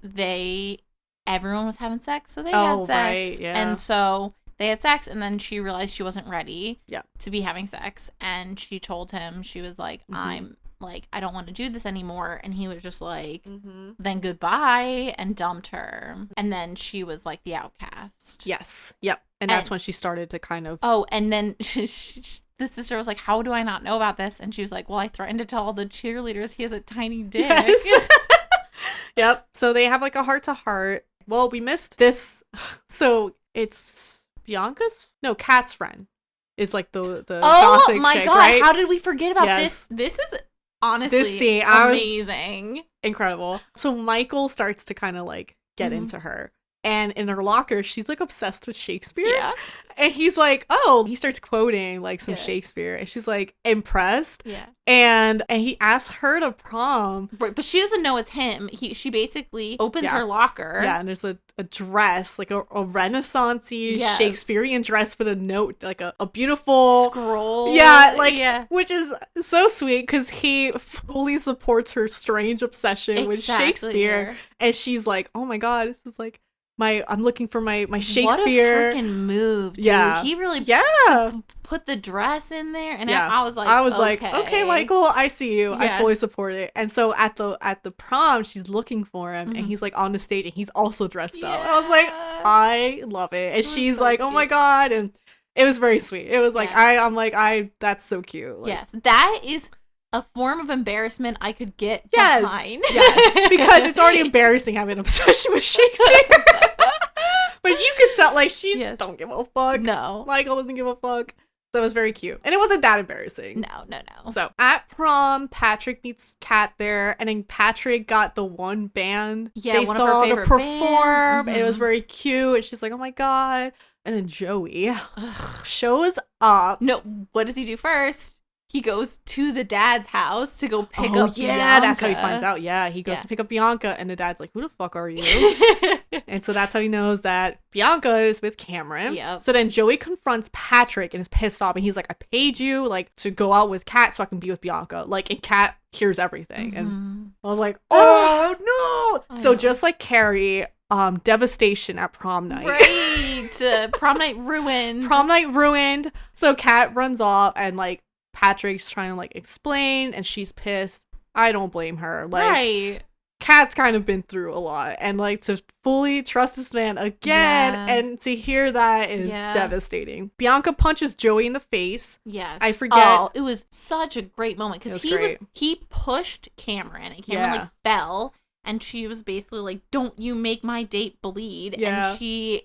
everyone was having sex, so they had sex. Right, yeah. And so they had sex, and then she realized she wasn't ready to be having sex. And she told him, she was like, I'm like, I don't want to do this anymore. And he was just like, then goodbye, and dumped her. And then she was like the outcast. Yes. Yep. And that's when she started to kind of... Oh, and then the sister was like, how do I not know about this? And she was like, well, I threatened to tell all the cheerleaders he has a tiny dick. Yes. Yep. So they have like a heart-to-heart. Well, we missed this. So it's Kat's friend is like the oh my chick, God, right? How did we forget about this? This is honestly this scene, amazing. Incredible. So Michael starts to kind of like get into her. And in her locker, she's like obsessed with Shakespeare. Yeah. And he's like, oh, he starts quoting like some Shakespeare. And she's like impressed. Yeah. And he asks her to prom. Right, but she doesn't know it's him. She basically opens her locker. Yeah, and there's a dress, like a Renaissance-y Shakespearean dress with a note, like a beautiful scroll. Yeah, which is so sweet because he fully supports her strange obsession with Shakespeare. And she's like, oh my God, this is like I'm looking for my Shakespeare. What a freaking move, dude. Yeah. He really put the dress in there, and I was like, okay, Michael, I see you. Yes. I fully support it. And so at the prom, she's looking for him, and he's like on the stage, and he's also dressed up. I was like, I love it. And she's so like, oh my God, and it was very sweet. It was like that's so cute. Like, yes, that is a form of embarrassment I could get behind. Yes, because it's already embarrassing having an obsession with Shakespeare. But you could tell, like, she don't give a fuck. No. Michael doesn't give a fuck. So it was very cute. And it wasn't that embarrassing. No. So at prom, Patrick meets Kat there. And then Patrick got the one band they saw to perform. And it was very cute. And she's like, oh my God. And then Joey shows up. No, what does he do first? He goes to the dad's house to go pick up Bianca. That's how he finds out. Yeah, he goes to pick up Bianca, and the dad's like, who the fuck are you? And so that's how he knows that Bianca is with Cameron. Yep. So then Joey confronts Patrick and is pissed off, and he's like, I paid you like to go out with Kat so I can be with Bianca. Like, and Kat hears everything. And I was like, oh no! So just like Carrie, devastation at prom night. Right. Prom night ruined. So Kat runs off, and like Patrick's trying to like explain, and she's pissed. I don't blame her. Like, Kat's kind of been through a lot, and like to fully trust this man again and to hear that is devastating. Bianca punches Joey in the face. Yes. I forget. Oh, it was such a great moment because he pushed Cameron, and Cameron like fell. And she was basically like, don't you make my date bleed. Yeah. And she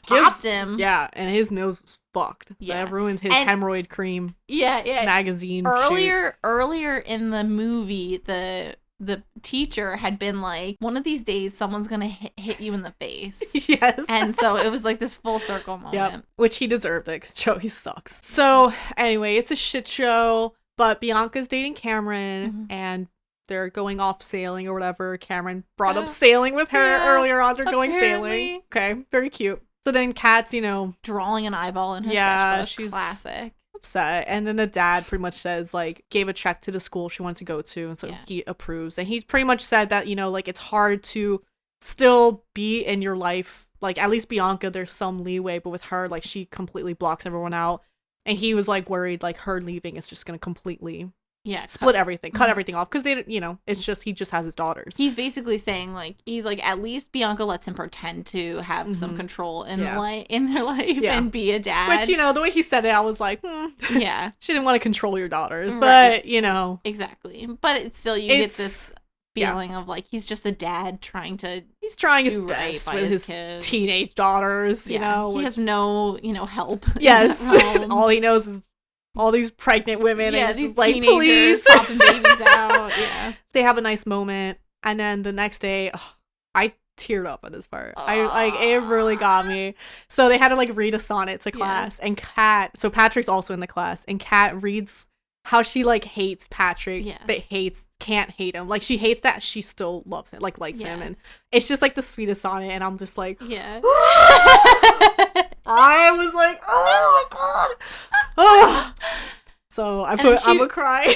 popped him. Yeah, and his nose was fucked. Yeah. That ruined his hemorrhoid cream magazine Earlier in the movie, the teacher had been like, one of these days, someone's going to hit you in the face. Yes. And so it was like this full circle moment. Yep. Which he deserved it because Joey sucks. So anyway, it's a shit show. But Bianca's dating Cameron and they're going off sailing or whatever. Cameron brought up sailing with her earlier on. They're going sailing. Okay, very cute. So then Kat's, drawing an eyeball in her sketchbook. She's classic. Upset. And then the dad pretty much says, like, gave a check to the school she wanted to go to. And so he approves. And he's pretty much said that, like, it's hard to still be in your life. Like, at least Bianca, there's some leeway. But with her, like, she completely blocks everyone out. And he was, like, worried, like, her leaving is just going to completely split everything, cut everything off, because they, it's just he just has his daughters. He's basically saying he's like, at least Bianca lets him pretend to have some control in their life and be a dad. Which, the way he said it, I was like, yeah, she didn't want to control your daughters, but exactly. But it's still you get this feeling of he's just a dad trying his best with his kids. Teenage daughters. He has no help. Yes, all he knows is all these pregnant women. Yeah, and these teenagers please popping babies out. Yeah, they have a nice moment, and then the next day, I teared up at this part. It really got me. So they had to read a sonnet to class, and so Patrick's also in the class, and Kat reads how she hates Patrick, but can't hate him. She hates that she still loves him, likes him, and it's just the sweetest sonnet, and I'm just I was like, oh my god. Oh. So I'm gonna cry.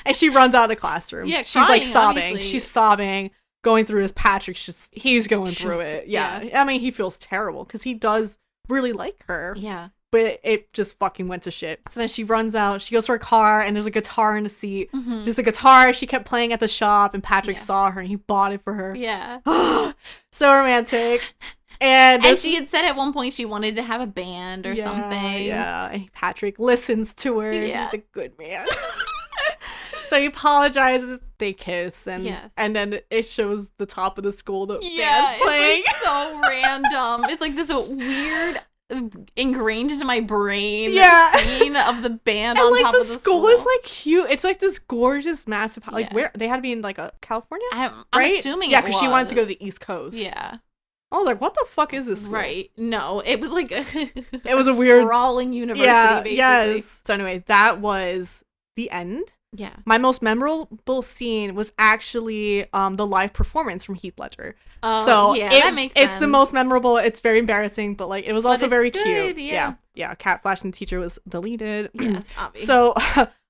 And she runs out of the classroom. Yeah, she's crying, sobbing. obviously. She's sobbing, going through this. Patrick's he's going through it. Yeah. I mean, he feels terrible because he does really like her. Yeah. But it just fucking went to shit. So then she runs out. She goes to her car, and there's a guitar in the seat. Mm-hmm. There's a guitar she kept playing at the shop, and Patrick saw her, and he bought it for her. Yeah. So romantic. And she had said at one point she wanted to have a band or something. Yeah. And Patrick listens to her. Yeah. He's a good man. So he apologizes. They kiss, and then it shows the top of the school. The band's playing. It's so random. It's this weird, ingrained into my brain scene of the band and on top of the school. Is cute. It's this gorgeous, massive house. Where they had to be in California. I'm right? assuming because she wanted to go to the East Coast. Yeah. I was like, what the fuck is this school? Right. No, it was it was a weird sprawling university, basically. Yes. So anyway, that was the end. Yeah. My most memorable scene was actually the live performance from Heath Ledger. So that makes sense. It's the most memorable. It's very embarrassing, but it was also very good, cute. Yeah. Cat Flash and the Teacher was deleted. Yes, obviously. So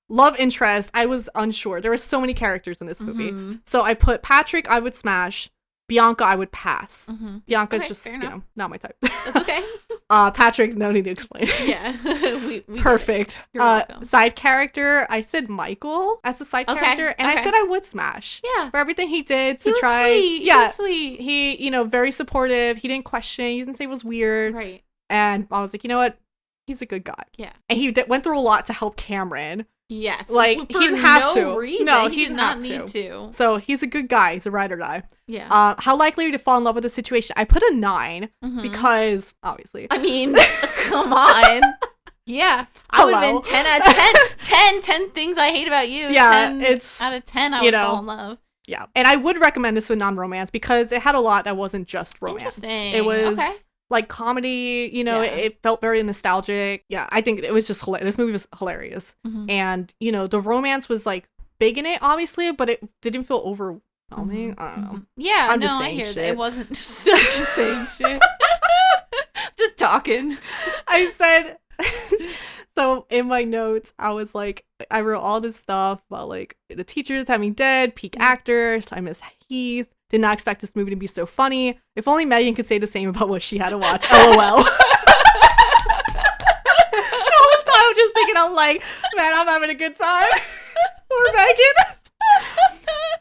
love interest, I was unsure. There were so many characters in this movie. Mm-hmm. So I put Patrick, I would smash. Bianca, I would pass. Mm-hmm. Bianca's just, not my type. That's okay. Patrick, no need to explain. Yeah. we Perfect. You're welcome. Side character, I said Michael as the side character, and I said I would smash. Yeah. For everything he did to he was try. Sweet. Yeah. He was sweet. He, very supportive. He didn't question. He didn't say it was weird. Right. And I was like, you know what? He's a good guy. Yeah. And he went through a lot to help Cameron. Yes. He didn't have to. Reason. No, he did not need to. So he's a good guy. He's a ride or die. Yeah. How likely are you to fall in love with the situation? I put a 9 because, obviously. I mean, come on. Yeah. I would have been 10 out of 10. 10 things I hate about you. Yeah. 10 it's out of 10 I would fall in love. Yeah. And I would recommend this with non-romance because it had a lot that wasn't just romance. Interesting. It was comedy, it felt very nostalgic. Yeah, I think it was just hilarious. This movie was hilarious. Mm-hmm. And, the romance was big in it, obviously, but it didn't feel overwhelming. I don't know. Yeah, I'm just I hear shit. that. It wasn't just saying shit. Just talking. I said, so in my notes, I was I wrote all this stuff about the teachers having dead, peak actors, I miss Heath. Did not expect this movie to be so funny. If only Megan could say the same about what she had to watch. LOL. The whole time I'm just thinking, man, I'm having a good time. Poor Megan.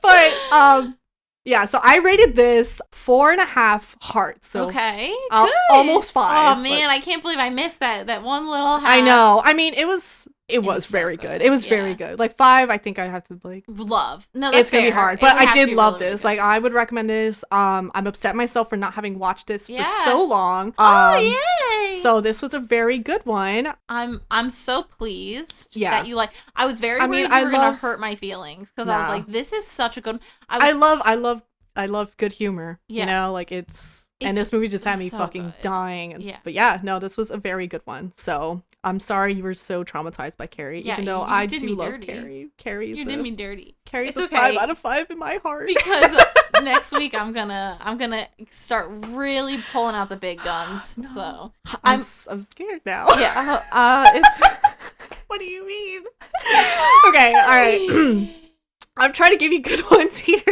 But, yeah, so I rated this 4.5 hearts. So okay, almost 5. Oh, man, I can't believe I missed that one little half. I know. I mean, it was very so good. It was very good. 5, I think I'd have to love. No, that's it's gonna fair. be hard, but I did love really this. I would recommend this. I'm upset myself for not having watched this for so long. Yay! So this was a very good one. I'm so pleased that you I was very worried you were gonna hurt my feelings because I was like, this is such a good. I love good humor. Yeah. It's and this movie just had me so fucking dying. But yeah, no, this was a very good one. So I'm sorry you were so traumatized by Carrie, even though I do love Carrie. You did me dirty. Carrie's a 5 out of 5 in my heart. Because next week I'm gonna start really pulling out the big guns. No. So I'm scared now. Yeah. It's. What do you mean? Okay. All right. I'm trying to give you good ones here.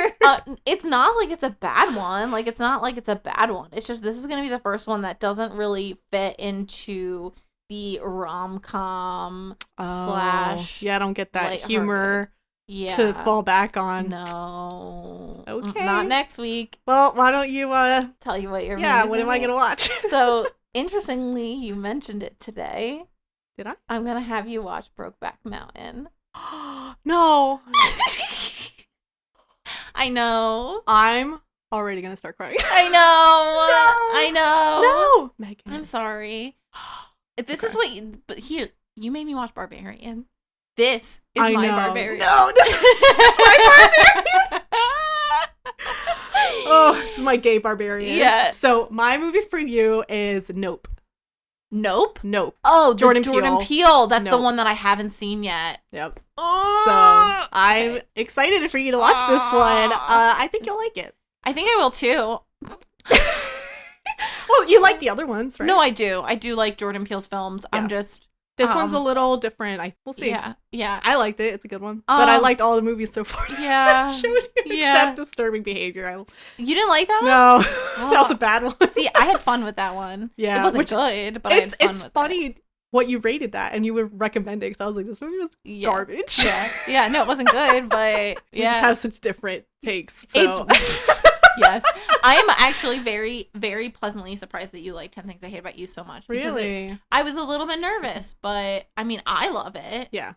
It's not like it's a bad one. It's not like it's a bad one. It's just this is going to be the first one that doesn't really fit into the rom-com slash. Yeah, I don't get that humor to fall back on. No. Okay. Not next week. Well, why don't you tell you what you're what am I gonna watch? So, interestingly, you mentioned it today. Did I? I'm gonna have you watch Brokeback Mountain. No. I know. I'm already gonna start crying. I know. No. I know. No. Megan. I'm sorry. This is what but here, you made me watch Barbarian. This is my Barbarian. No, this is my Barbarian. Oh, this is my gay Barbarian. Yeah. So my movie for you is Nope. Nope? Nope. Oh, Jordan Peele. That's Nope. the one that I haven't seen yet. Yep. Oh, so I'm excited for you to watch this one. I think you'll like it. I think I will too. Well, you like the other ones, right? No, I do. I do like Jordan Peele's films. Yeah. I'm just... This one's a little different. We'll see. Yeah. I liked it. It's a good one. But I liked all the movies so far. Yeah. Showed you except Disturbing Behavior. You didn't like that one? No. That was a bad one. See, I had fun with that one. Yeah. It wasn't good, but I had fun with it. It's funny what you rated that, and you were recommending, so I was like, this movie was garbage. Yeah. No, it wasn't good, but We just have such different takes. So. Yes. I am actually very, very pleasantly surprised that you like 10 Things I Hate About You so much. Really? I was a little bit nervous, but I mean, I love it. Yeah.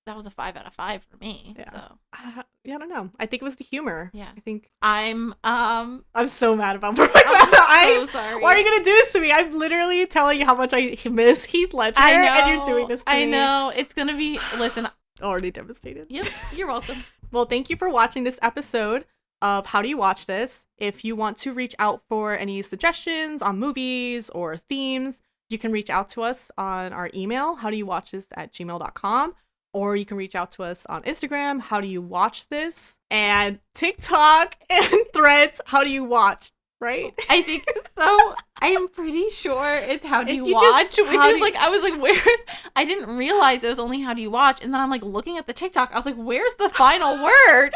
That was a 5 out of 5 for me. Yeah. So I don't know. I think it was the humor. Yeah. I think I'm so mad about Brokeback Mountain. I'm so sorry. Why are you gonna do this to me? I'm literally telling you how much I miss Heath Ledger, and you're doing this to me. I know. It's gonna be already devastated. Yep. You're welcome. Well, thank you for watching this episode of How Do You Watch This? If you want to reach out for any suggestions on movies or themes, you can reach out to us on our email, howdoyouwatchthis@gmail.com, or you can reach out to us on Instagram, How Do You Watch This, and TikTok and Threads, How Do You Watch, right? I think so. I am pretty sure it's How Do You Watch, I was like, where's... I didn't realize it was only How Do You Watch, and then I'm like looking at the TikTok, I was like, where's the final word?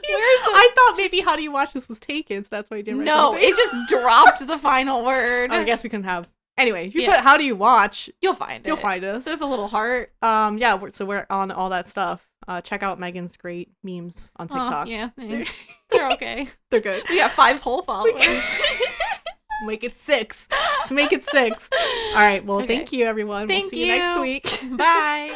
I thought maybe How Do You Watch This was taken, so that's why you didn't write something. It just dropped the final word. I guess we can have... Anyway, if you put How Do You Watch, you'll find us. There's a little heart. So we're on all that stuff. Check out Megan's great memes on TikTok. Yeah, they're okay. They're good. We got 5 whole followers. Make it 6. Let's make it 6. All right. Well, thank you, everyone. We'll see you next week. Bye.